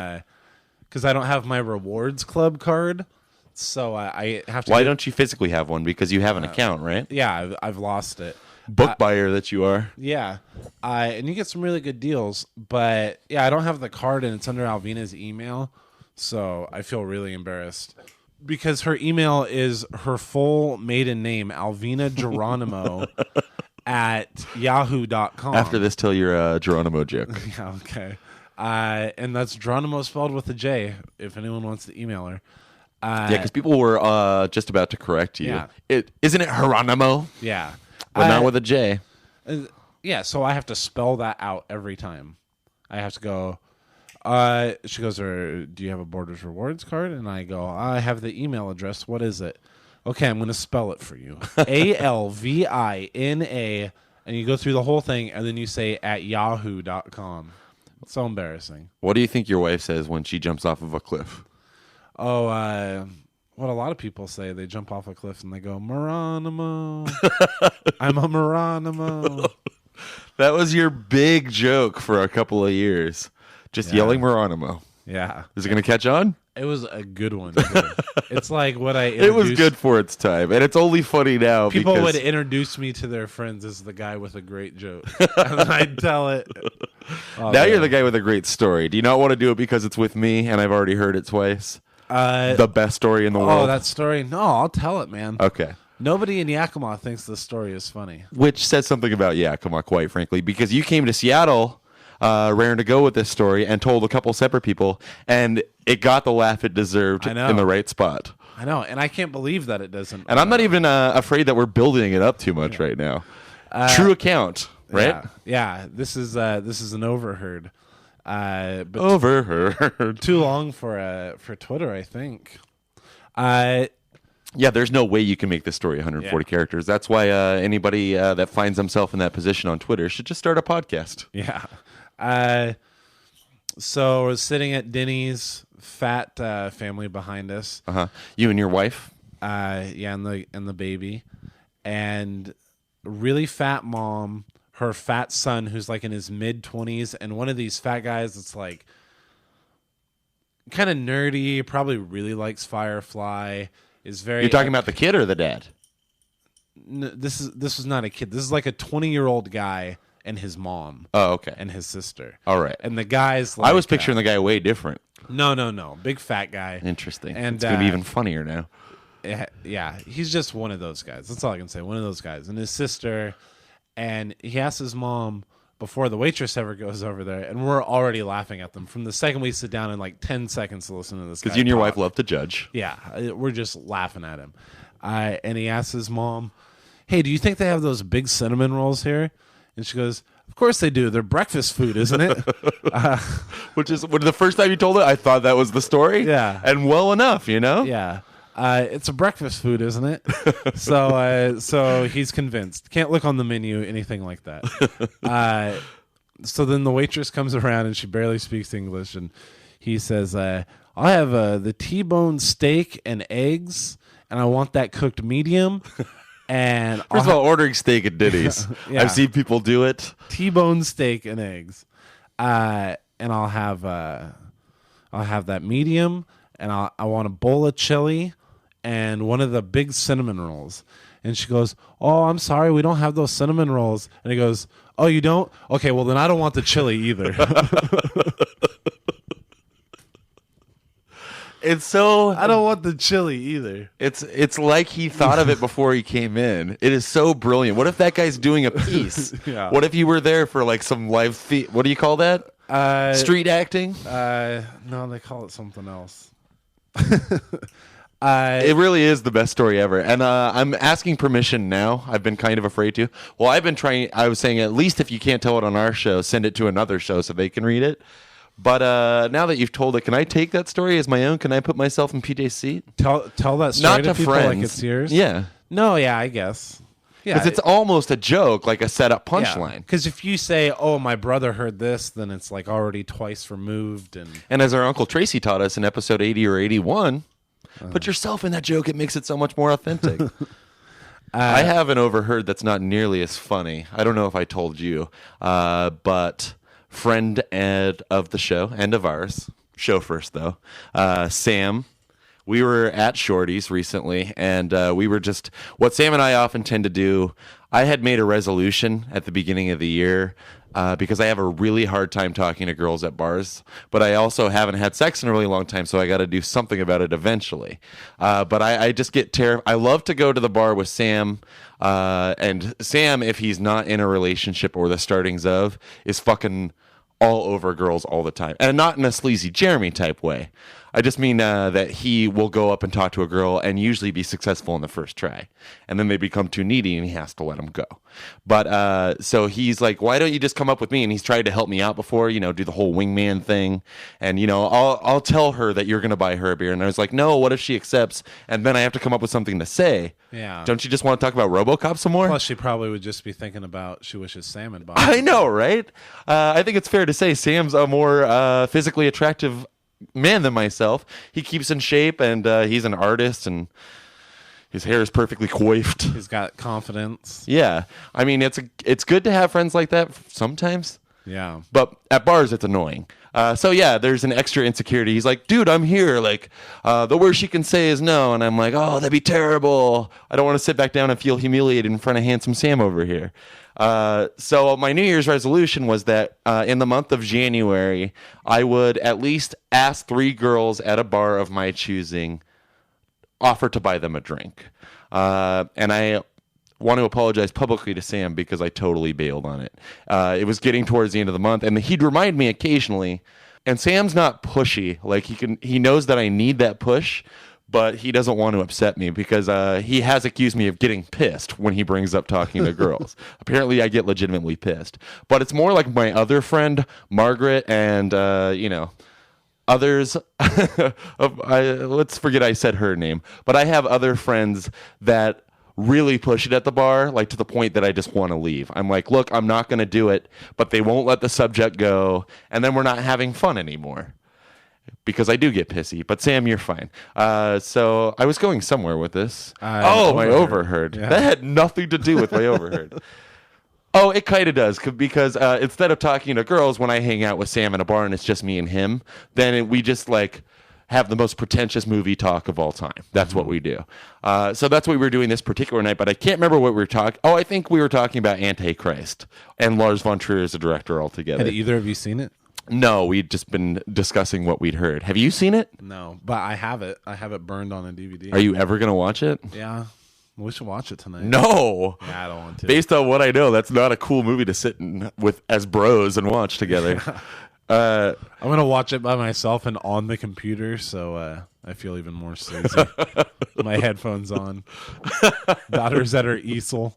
Speaker 3: because I don't have my rewards club card, so I have to.
Speaker 4: Why don't you physically have one? Because you have an account, right?
Speaker 3: Yeah, I've lost it.
Speaker 4: Book buyer that you are.
Speaker 3: Yeah. And you get some really good deals. But, yeah, I don't have the card, and it's under Alvina's email. So I feel really embarrassed. Because her email is her full maiden name, Alvina Geronimo, at yahoo.com.
Speaker 4: After this, tell your Geronimo joke.
Speaker 3: Yeah, okay. And that's Geronimo spelled with a J, if anyone wants to email her.
Speaker 4: Yeah, because people were just about to correct you.
Speaker 3: Yeah.
Speaker 4: Isn't it Geronimo?
Speaker 3: Yeah.
Speaker 4: But not with a J.
Speaker 3: Yeah, so I have to spell that out every time. I have to go... she goes, do you have a Borders Rewards card? And I go, I have the email address. What is it? Okay, I'm going to spell it for you. Alvina. And you go through the whole thing, and then you say at yahoo.com. It's so embarrassing.
Speaker 4: What do you think your wife says when she jumps off of a cliff?
Speaker 3: Oh, what a lot of people say. They jump off a cliff, and they go, Geronimo. I'm a Geronimo.
Speaker 4: That was your big joke for a couple of years. Just yelling Geronimo.
Speaker 3: Yeah.
Speaker 4: Is it going to catch on?
Speaker 3: It was a good one, too. It's like what I
Speaker 4: It was good for its time, and it's only funny now.
Speaker 3: People
Speaker 4: because...
Speaker 3: would introduce me to their friends as the guy with a great joke. And then I'd tell it. Oh,
Speaker 4: now you're the guy with a great story. Do you not want to do it because it's with me, and I've already heard it twice? The best story in the world?
Speaker 3: Oh, that story? No, I'll tell it, man.
Speaker 4: Okay.
Speaker 3: Nobody in Yakima thinks the story is funny.
Speaker 4: Which says something about Yakima, quite frankly, because you came to Seattle... raring to go with this story and told a couple separate people, and it got the laugh it deserved in the right spot.
Speaker 3: I know, and I can't believe that it doesn't.
Speaker 4: And I'm not even afraid that we're building it up too much right now. True account, right?
Speaker 3: Yeah. This is an overheard. But
Speaker 4: Overheard.
Speaker 3: Too long for Twitter, I think.
Speaker 4: Yeah, there's no way you can make this story 140 characters. That's why anybody that finds himself in that position on Twitter should just start a podcast.
Speaker 3: Yeah. So we're sitting at Denny's, fat family behind us.
Speaker 4: You and your wife?
Speaker 3: Yeah, and the baby, and really fat mom, her fat son who's like in his mid-20s, and one of these fat guys that's like kind of nerdy, probably really likes Firefly. Is very.
Speaker 4: You're talking about the kid or the dad?
Speaker 3: This was not a kid. This is like a 20-year-old guy and his mom.
Speaker 4: Oh, okay.
Speaker 3: And his sister.
Speaker 4: All right.
Speaker 3: And the guy's like...
Speaker 4: I was picturing the guy way different.
Speaker 3: No. Big fat guy.
Speaker 4: Interesting.
Speaker 3: And
Speaker 4: it's going to be even funnier now.
Speaker 3: Yeah. He's just one of those guys. That's all I can say. One of those guys. And his sister. And he asks his mom before the waitress ever goes over there. And we're already laughing at them from the second we sit down in like 10 seconds to listen to this guy.
Speaker 4: Because you and your wife love to judge.
Speaker 3: Yeah. We're just laughing at him. And he asks his mom, hey, do you think they have those big cinnamon rolls here? And she goes, of course they do. They're breakfast food, isn't it?
Speaker 4: Which is when the first time you told it, I thought that was the story.
Speaker 3: Yeah.
Speaker 4: And well enough, you know?
Speaker 3: Yeah. It's a breakfast food, isn't it? So he's convinced. Can't look on the menu, anything like that. So then the waitress comes around and she barely speaks English. And he says, I'll have the T-bone steak and eggs. And I want that cooked medium. And
Speaker 4: first of all, ordering steak at Denny's.
Speaker 3: Yeah.
Speaker 4: I've seen people do it.
Speaker 3: T-bone steak and eggs. And I'll have that medium. And I want a bowl of chili and one of the big cinnamon rolls. And she goes, oh, I'm sorry, we don't have those cinnamon rolls. And he goes, oh, you don't? Okay, well, then I don't want the chili either.
Speaker 4: It's so...
Speaker 3: I don't want the chili either.
Speaker 4: It's like he thought of it before he came in. It is so brilliant. What if that guy's doing a piece?
Speaker 3: Yeah.
Speaker 4: What if you were there for like some live... what do you call that? Street acting?
Speaker 3: No, they call it something else.
Speaker 4: It really is the best story ever. And I'm asking permission now. I've been kind of afraid to. Well, I've been trying... I was saying at least if you can't tell it on our show, send it to another show so they can read it. But now that you've told it, can I take that story as my own? Can I put myself in PJ's seat?
Speaker 3: Tell that story
Speaker 4: Not
Speaker 3: to people
Speaker 4: friends.
Speaker 3: like it's yours?
Speaker 4: Yeah.
Speaker 3: No, yeah, I guess.
Speaker 4: Because it's almost a joke, like a set-up punchline.
Speaker 3: Because if you say, oh, my brother heard this, then it's like already twice removed.
Speaker 4: And as our Uncle Tracy taught us in episode 80 or 81, put yourself in that joke. It makes it so much more authentic. I have an overheard that's not nearly as funny. I don't know if I told you, but... friend of the show and of ours, show first though, Sam we were at Shorty's recently, and we were just what Sam and I often tend to do. I had made a resolution at the beginning of the year because I have a really hard time talking to girls at bars, but I also haven't had sex in a really long time, so I got to do something about it eventually. But I just get terrified. I love to go to the bar with Sam, and Sam, if he's not in a relationship or the startings of, is fucking all over girls all the time, and not in a sleazy Jeremy type way. I just mean that he will go up and talk to a girl and usually be successful in the first try, and then they become too needy and he has to let them go. But so he's like, why don't you just come up with me? And he's tried to help me out before, do the whole wingman thing, and I'll tell her that you're gonna buy her a beer, and I was like, no, what if she accepts? And then I have to come up with something to say.
Speaker 3: Yeah.
Speaker 4: Don't you just want to talk about RoboCop some more?
Speaker 3: Plus, she probably would just be thinking about she wishes Sam had bought.
Speaker 4: I know, right? I think it's fair to say Sam's a more physically attractive man than myself. He keeps in shape, and he's an artist, and his hair is perfectly coiffed.
Speaker 3: He's got confidence.
Speaker 4: Yeah, I mean, it's good to have friends like that sometimes.
Speaker 3: Yeah,
Speaker 4: but at bars it's annoying. So yeah, there's an extra insecurity. He's like, dude, I'm here. Like, the worst you can say is no, and I'm like, oh, that'd be terrible. I don't want to sit back down and feel humiliated in front of handsome Sam over here. So my New Year's resolution was that in the month of January, I would at least ask 3 girls at a bar of my choosing, offer to buy them a drink. And I want to apologize publicly to Sam because I totally bailed on it. It was getting towards the end of the month, and he'd remind me occasionally. And Sam's not pushy. Like, he knows that I need that push, but he doesn't want to upset me because he has accused me of getting pissed when he brings up talking to girls. Apparently, I get legitimately pissed. But it's more like my other friend, Margaret, and, others. Let's forget I said her name. But I have other friends that really push it at the bar, like to the point that I just want to leave. I'm like, look, I'm not going to do it, but they won't let the subject go, and then we're not having fun anymore. Because I do get pissy, but Sam, you're fine. So I was going somewhere with this. My overheard. Yeah. That had nothing to do with my overheard. Oh, it kind of does, because instead of talking to girls, when I hang out with Sam in a bar and it's just me and him, then we just like have the most pretentious movie talk of all time. That's what we do. So that's what we were doing this particular night, but I can't remember what we were talking. Oh, I think we were talking about Antichrist and Lars von Trier as a director altogether.
Speaker 3: Had either of you seen it?
Speaker 4: No, we'd just been discussing what we'd heard. Have you seen it?
Speaker 3: No, but I have it. I have it burned on a DVD.
Speaker 4: Are you ever going to watch it?
Speaker 3: Yeah. We should watch it tonight.
Speaker 4: No.
Speaker 3: Yeah, I don't want to.
Speaker 4: Based on what I know, that's not a cool movie to sit in with as bros and watch together.
Speaker 3: I'm going to watch it by myself and on the computer, so I feel even more sleazy. My headphones on. Daughters at her easel.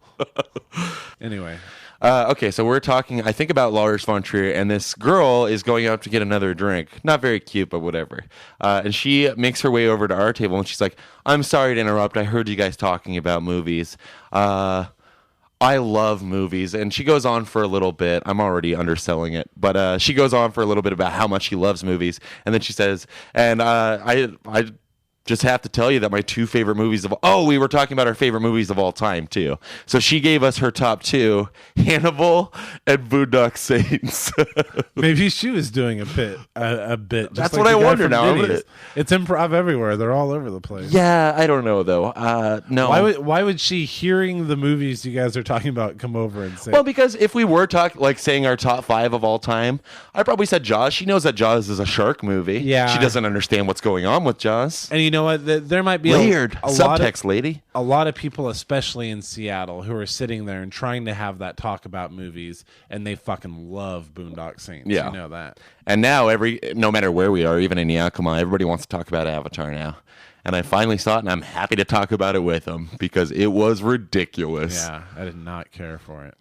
Speaker 3: Anyway.
Speaker 4: Okay, so we're talking, I think, about Lars von Trier, and this girl is going out to get another drink. Not very cute, but whatever. And she makes her way over to our table, and she's like, I'm sorry to interrupt. I heard you guys talking about movies. I love movies. And she goes on for a little bit. I'm already underselling it. But she goes on for a little bit about how much she loves movies. And then she says, and I just have to tell you that my 2 favorite movies we were talking about our favorite movies of all time too. So she gave us her top 2, Hannibal and Boondock Saints.
Speaker 3: Maybe she was doing a bit. Just
Speaker 4: that's
Speaker 3: like
Speaker 4: what I
Speaker 3: guy
Speaker 4: wonder
Speaker 3: from
Speaker 4: now.
Speaker 3: Vinny's. It's improv everywhere. They're all over the place.
Speaker 4: Yeah, I don't know though. No.
Speaker 3: Why would she, hearing the movies you guys are talking about, come over and say?
Speaker 4: Well, because if we were saying our top 5 of all time, I probably said Jaws. She knows that Jaws is a shark movie.
Speaker 3: Yeah.
Speaker 4: She doesn't understand what's going on with Jaws.
Speaker 3: And you know what? There might be
Speaker 4: Layered
Speaker 3: a
Speaker 4: subtext, lady.
Speaker 3: A lot of people, especially in Seattle, who are sitting there and trying to have that talk about movies, and they fucking love Boondock Saints.
Speaker 4: Yeah.
Speaker 3: You know that.
Speaker 4: And now, no matter where we are, even in Yakima, everybody wants to talk about Avatar now. And I finally saw it, and I'm happy to talk about it with them because it was ridiculous.
Speaker 3: Yeah, I did not care for it.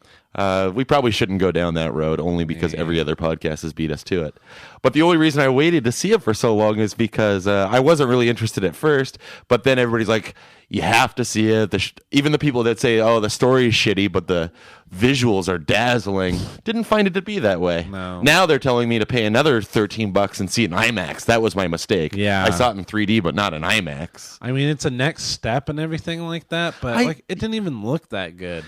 Speaker 4: We probably shouldn't go down that road only because every other podcast has beat us to it. But the only reason I waited to see it for so long is because I wasn't really interested at first, but then everybody's like, you have to see it. Even the people that say, oh, the story is shitty, but the visuals are dazzling, didn't find it to be that way.
Speaker 3: No.
Speaker 4: Now they're telling me to pay another $13 and see it in IMAX. That was my mistake.
Speaker 3: Yeah.
Speaker 4: I saw it in 3D, but not in IMAX.
Speaker 3: I mean, it's a next step and everything like that, but it didn't even look that good.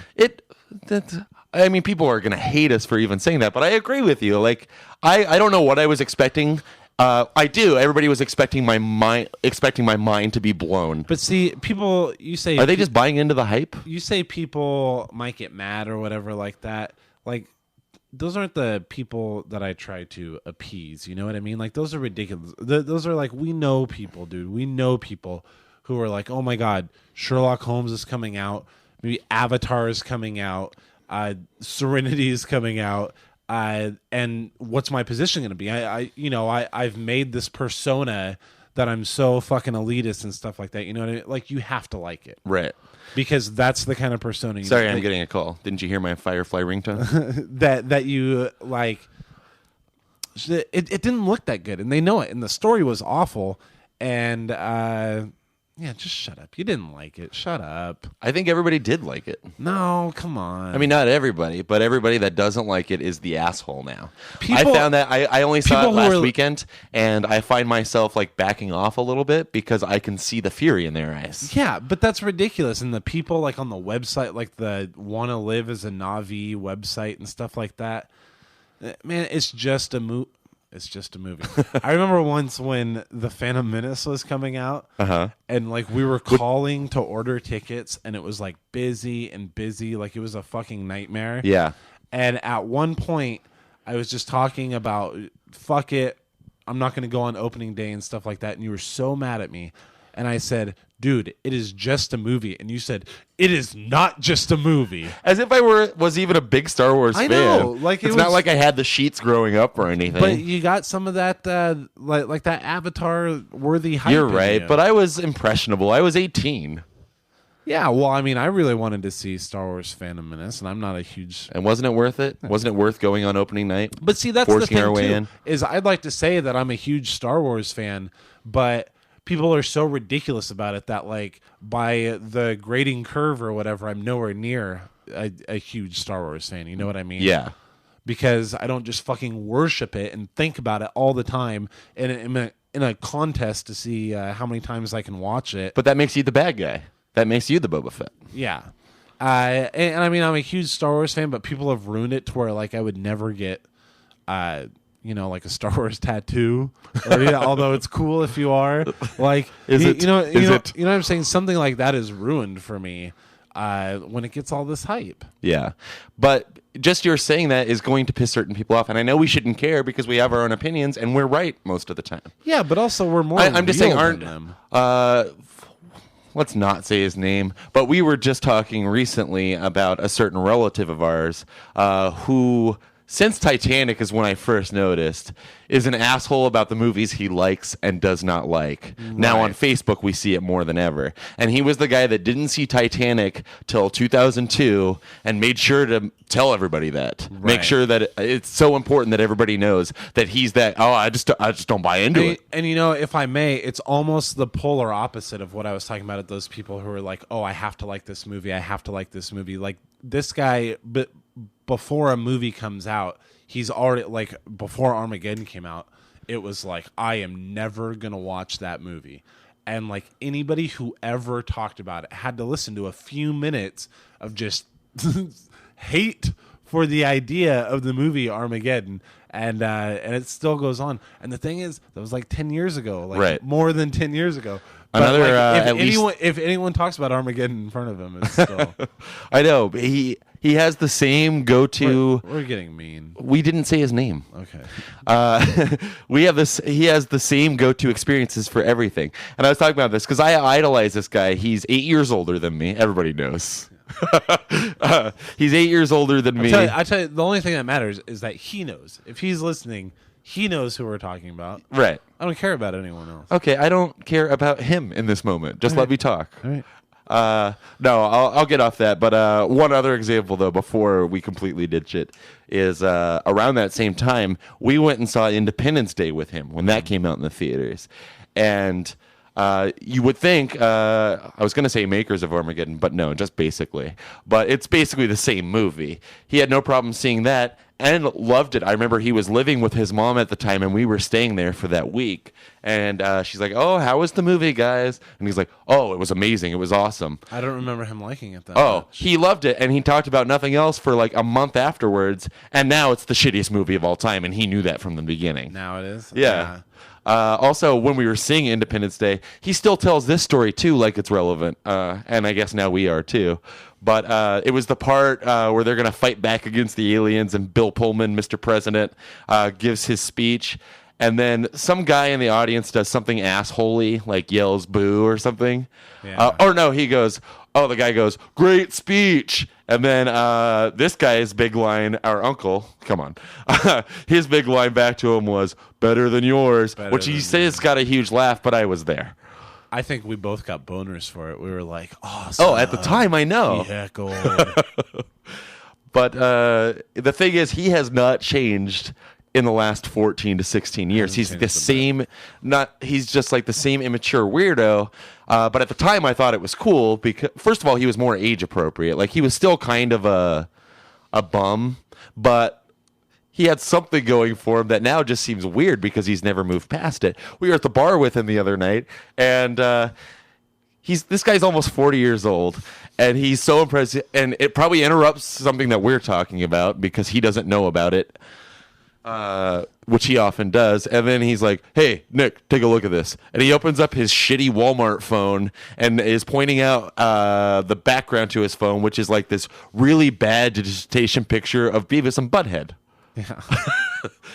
Speaker 4: I mean, people are going to hate us for even saying that, but I agree with you. Like, I don't know what I was expecting I do. Everybody was expecting my mind to be blown.
Speaker 3: But see, people, you say,
Speaker 4: Are they just buying into the hype?
Speaker 3: You say people might get mad or whatever like that. Like, those aren't the people that I try to appease. You know what I mean? Like, those are ridiculous. Those are like, we know people, dude. We know people who are like, oh my God, Sherlock Holmes is coming out. Maybe Avatar is coming out. Serenity is coming out. And what's my position going to be? I've made this persona that I'm so fucking elitist and stuff like that. You know what I mean? Like, you have to like it.
Speaker 4: Right.
Speaker 3: Because that's the kind of persona you
Speaker 4: Sorry, I'm getting a call. Didn't you hear my Firefly ringtone?
Speaker 3: that you like. It didn't look that good, and they know it. And the story was awful. And yeah, just shut up. You didn't like it. Shut up.
Speaker 4: I think everybody did like it.
Speaker 3: No, come on.
Speaker 4: I mean, not everybody, but everybody that doesn't like it is the asshole now.
Speaker 3: People,
Speaker 4: I found that I only saw it last
Speaker 3: were,
Speaker 4: weekend, and I find myself like backing off a little bit because I can see the fury in their eyes.
Speaker 3: Yeah, but that's ridiculous. And the people like on the website, like the Wanna Live as a Na'vi website and stuff like that, man, it's just a movie. It's just a movie. I remember once when The Phantom Menace was coming out, and like we were calling to order tickets, and it was like busy, like it was a fucking nightmare.
Speaker 4: Yeah.
Speaker 3: And at one point, I was just talking about, fuck it, I'm not going to go on opening day and stuff like that, and you were so mad at me. And I said, dude, it is just a movie. And you said, it is not just a movie.
Speaker 4: As if I was even a big Star Wars fan.
Speaker 3: I know. Like,
Speaker 4: it's not like I had the sheets growing up or anything.
Speaker 3: But you got some of that, like that Avatar-worthy hype.
Speaker 4: You're right, but I was impressionable. I was 18.
Speaker 3: Yeah, well, I mean, I really wanted to see Star Wars Phantom Menace, and I'm not a huge...
Speaker 4: And wasn't it worth it? Wasn't it worth going on opening night?
Speaker 3: But see, that's
Speaker 4: forcing
Speaker 3: the
Speaker 4: our way
Speaker 3: thing, too,
Speaker 4: in?
Speaker 3: is I'd like to say that I'm a huge Star Wars fan, but... people are so ridiculous about it that, like, by the grading curve or whatever, I'm nowhere near a huge Star Wars fan. You know what I mean?
Speaker 4: Yeah.
Speaker 3: Because I don't just fucking worship it and think about it all the time in a contest to see how many times I can watch it.
Speaker 4: But that makes you the bad guy. That makes you the Boba Fett.
Speaker 3: Yeah. And I mean, I'm a huge Star Wars fan, but people have ruined it to where, like, I would never get... like a Star Wars tattoo, although it's cool if you are. Like, you know what I'm saying? Something like that is ruined for me when it gets all this hype.
Speaker 4: Yeah, but just your saying that is going to piss certain people off, and I know we shouldn't care because we have our own opinions, and we're right most of the time.
Speaker 3: Yeah, but also we're more.
Speaker 4: I'm just saying,
Speaker 3: aren't them?
Speaker 4: Let's not say his name, but we were just talking recently about a certain relative of ours who. Since Titanic is when I first noticed, is an asshole about the movies he likes and does not like. Right. Now on Facebook we see it more than ever. And he was the guy that didn't see Titanic till 2002 and made sure to tell everybody that. Right. Make sure that it's so important that everybody knows that he's that, I just don't buy into it.
Speaker 3: And you know, if I may, it's almost the polar opposite of what I was talking about at those people who are like, oh, I have to like this movie. I have to like this movie. Like this guy... before a movie comes out, he's already, like, before Armageddon came out, it was like, I am never going to watch that movie. And, like, anybody who ever talked about it had to listen to a few minutes of just hate for the idea of the movie Armageddon. And it still goes on. And the thing is, that was like 10 years ago, like
Speaker 4: right.
Speaker 3: more than 10 years ago. But
Speaker 4: another,
Speaker 3: like, if anyone talks about Armageddon in front of him, it's still...
Speaker 4: I know, but he has the same go-to...
Speaker 3: We're getting mean.
Speaker 4: We didn't say his name.
Speaker 3: Okay.
Speaker 4: He has the same go-to experiences for everything. And I was talking about this because I idolize this guy. He's 8 years older than me. Everybody knows. He's 8 years older than me.
Speaker 3: I tell you, the only thing that matters is that he knows. If he's listening, he knows who we're talking about.
Speaker 4: Right.
Speaker 3: I don't care about anyone else.
Speaker 4: Okay, I don't care about him in this moment. Just let me talk.
Speaker 3: All right.
Speaker 4: No, I'll get off that. But one other example, though, before we completely ditch it, is around that same time, we went and saw Independence Day with him when that came out in the theaters. And you would think, I was going to say makers of Armageddon, but no, just basically. But it's basically the same movie. He had no problem seeing that. and loved it. I remember he was living with his mom at the time, and we were staying there for that week. And she's like, "Oh, how was the movie, guys?" And he's like, "Oh, it was amazing. It was awesome."
Speaker 3: I don't remember him liking it that
Speaker 4: Oh,
Speaker 3: much.
Speaker 4: he loved it, and he talked about nothing else for like a month afterwards. And now it's the shittiest movie of all time, and he knew that from the beginning.
Speaker 3: Now it is?
Speaker 4: Yeah. Also, when we were seeing Independence Day, he still tells this story too, like it's relevant, and I guess now we are too. But it was the part where they're going to fight back against the aliens, and Bill Pullman, Mr. President, gives his speech, and then some guy in the audience does something assholey, like yells "boo" or something.
Speaker 3: Yeah.
Speaker 4: Or no, he goes, "Oh," the guy goes, "Great speech." And then this guy's big line, our uncle, come on, his big line back to him was "better than yours," which he says got a huge laugh, but I was there.
Speaker 3: I think we both got boners for it. We were like,
Speaker 4: Oh, at the time, I know.
Speaker 3: He heckled.
Speaker 4: But the thing is, he has not changed in the last 14 to 16 years. He's the same, he's just like the same immature weirdo. But at the time, I thought it was cool because, first of all, he was more age appropriate. Like, he was still kind of a bum, but he had something going for him that now just seems weird because he's never moved past it. We were at the bar with him the other night, and this guy's almost 40 years old, and he's so impressed, and it probably interrupts something that we're talking about because he doesn't know about it, which he often does. And then he's like, "Hey, Nick, take a look at this." And he opens up his shitty Walmart phone and is pointing out the background to his phone, which is like this really bad digitation picture of Beavis and Butthead.
Speaker 3: Yeah.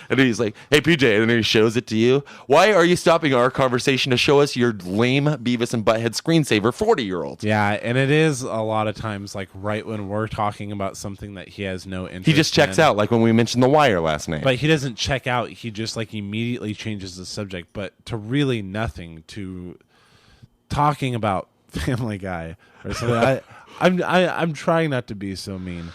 Speaker 4: And he's like, "Hey, PJ," and then he shows it to you. "Why are you stopping our conversation to show us your lame Beavis and Butthead screensaver 40-year-old?
Speaker 3: Yeah, and it is a lot of times like right when we're talking about something that he has no interest
Speaker 4: He just checks
Speaker 3: in.
Speaker 4: out, like when we mentioned The Wire last night.
Speaker 3: But he doesn't check out. He just like immediately changes the subject, but to really nothing, to talking about Family Guy or something. I'm trying not to be so mean,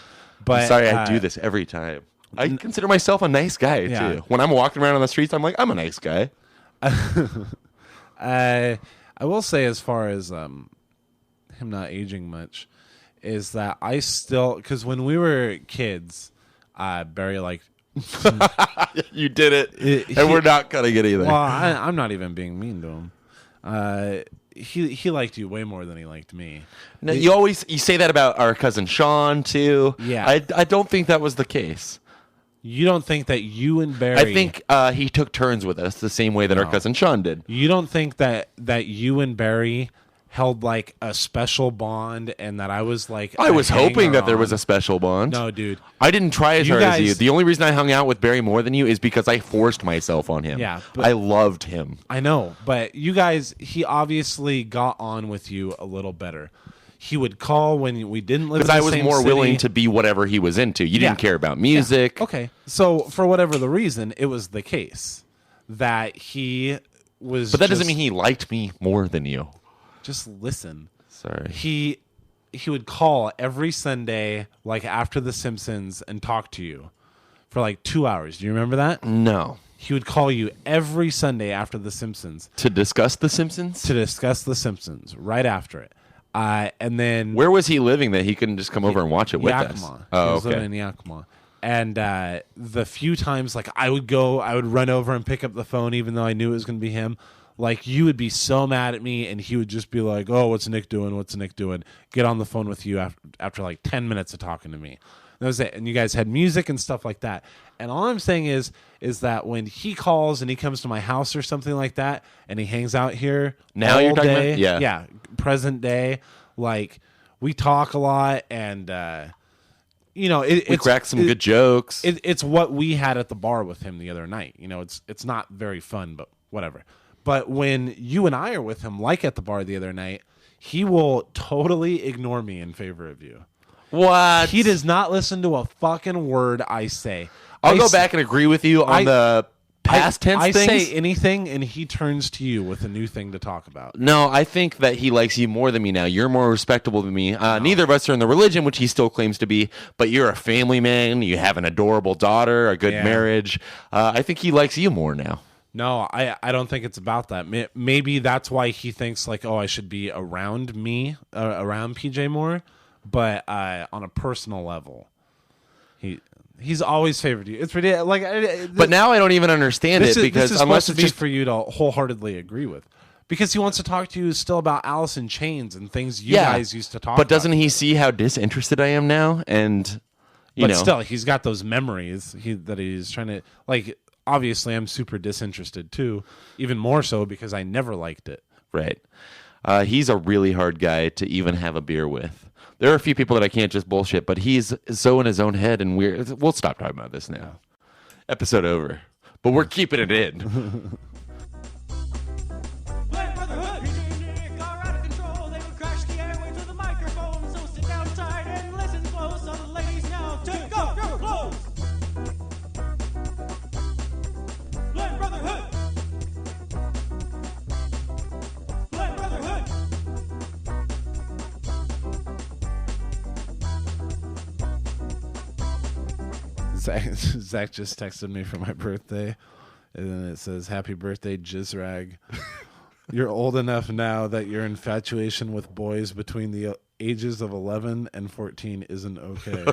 Speaker 3: but
Speaker 4: I'm sorry, I do this every time. I consider myself a nice guy, too. When I'm walking around on the streets, I'm like, I'm a nice guy.
Speaker 3: I will say, as far as him not aging much, is that I still, because when we were kids, Barry liked.
Speaker 4: You did it, and we're not cutting it either.
Speaker 3: Well, I'm not even being mean to him. He liked you way more than he liked me.
Speaker 4: No, you say that about our cousin Sean too.
Speaker 3: Yeah.
Speaker 4: I don't think that was the case.
Speaker 3: You don't think that you and Barry?
Speaker 4: I think he took turns with us the same way that our cousin Sean did.
Speaker 3: You don't think that you and Barry held like a special bond, and that I was like,
Speaker 4: I was hoping that there was a special bond.
Speaker 3: No, dude.
Speaker 4: I didn't try as
Speaker 3: You
Speaker 4: hard as you.
Speaker 3: guys-
Speaker 4: The only reason I hung out with Barry more than you is because I forced myself on him.
Speaker 3: Yeah, but-
Speaker 4: I loved him.
Speaker 3: I know, but you guys, he obviously got on with you a little better. He would call when we didn't live in
Speaker 4: Because
Speaker 3: the
Speaker 4: I was
Speaker 3: same
Speaker 4: more
Speaker 3: city.
Speaker 4: willing to be whatever he was into. You didn't care about music.
Speaker 3: Okay. So for whatever the reason, it was the case that he was.
Speaker 4: But that doesn't mean he liked me more than you.
Speaker 3: Just listen.
Speaker 4: Sorry.
Speaker 3: He would call every Sunday, like after The Simpsons, and talk to you for like 2 hours. Do you remember that?
Speaker 4: No.
Speaker 3: He would call you every Sunday after The Simpsons
Speaker 4: To discuss The Simpsons?
Speaker 3: to discuss The Simpsons. Right after it, and then
Speaker 4: Where was he living that he couldn't just come over and watch it with us?
Speaker 3: Yakima.
Speaker 4: Oh,
Speaker 3: He was
Speaker 4: okay.
Speaker 3: living in Yakima. And the few times, like, I would run over and pick up the phone, even though I knew it was going to be him. Like, you would be so mad at me, and he would just be like, "Oh, what's Nick doing? What's Nick doing?" Get on the phone with you after like 10 minutes of talking to me. That was it. And you guys had music and stuff like that. And all I'm saying is that when he calls and he comes to my house or something like that, and he hangs out here
Speaker 4: Now
Speaker 3: all
Speaker 4: you're talking about-
Speaker 3: day,
Speaker 4: yeah.
Speaker 3: present day, like, we talk a lot, and you know,
Speaker 4: We cracked some good jokes.
Speaker 3: It's what we had at the bar with him the other night. You know, it's not very fun, but whatever. But when you and I are with him, like at the bar the other night, he will totally ignore me in favor of you.
Speaker 4: What?
Speaker 3: He does not listen to a fucking word I say.
Speaker 4: I'll go
Speaker 3: s-
Speaker 4: back and agree with you on the past tense
Speaker 3: I
Speaker 4: things.
Speaker 3: say anything, and he turns to you with a new thing to talk about.
Speaker 4: No, I think that he likes you more than me now. You're more respectable than me. Neither of us are in the religion, which he still claims to be, but you're a family man. You have an adorable daughter, a good
Speaker 3: Yeah.
Speaker 4: marriage. I think he likes you more now.
Speaker 3: No, I don't think it's about that. Maybe that's why he thinks like, oh, I should be around me, around PJ more. But on a personal level, He's always favored you. It's ridiculous. Like,
Speaker 4: But now I don't even understand it because
Speaker 3: this is
Speaker 4: unless
Speaker 3: supposed to
Speaker 4: it's
Speaker 3: be
Speaker 4: just
Speaker 3: for you to wholeheartedly agree with, because he wants to talk to you still about Alice in Chains and things you guys used to talk.
Speaker 4: But
Speaker 3: about.
Speaker 4: doesn't he see how disinterested I am now? And you know,
Speaker 3: still, he's got those memories that he's trying to like. Obviously, I'm super disinterested too, even more so because I never liked it.
Speaker 4: right? He's a really hard guy to even have a beer with. There are a few people that I can't just bullshit, but he's so in his own head and weird. We'll stop talking about this now. Episode over, but we're keeping it in.
Speaker 2: Black Brotherhood, Nick are out of control. They will crash the airway to the microphone. So sit down tight and listen close. All the ladies now take off your clothes. Black Brotherhood. Black Brotherhood.
Speaker 3: Zach just texted me for my birthday, and then it says, "Happy birthday, Jizrag. You're old enough now that your infatuation with boys between the ages of 11 and 14 isn't okay."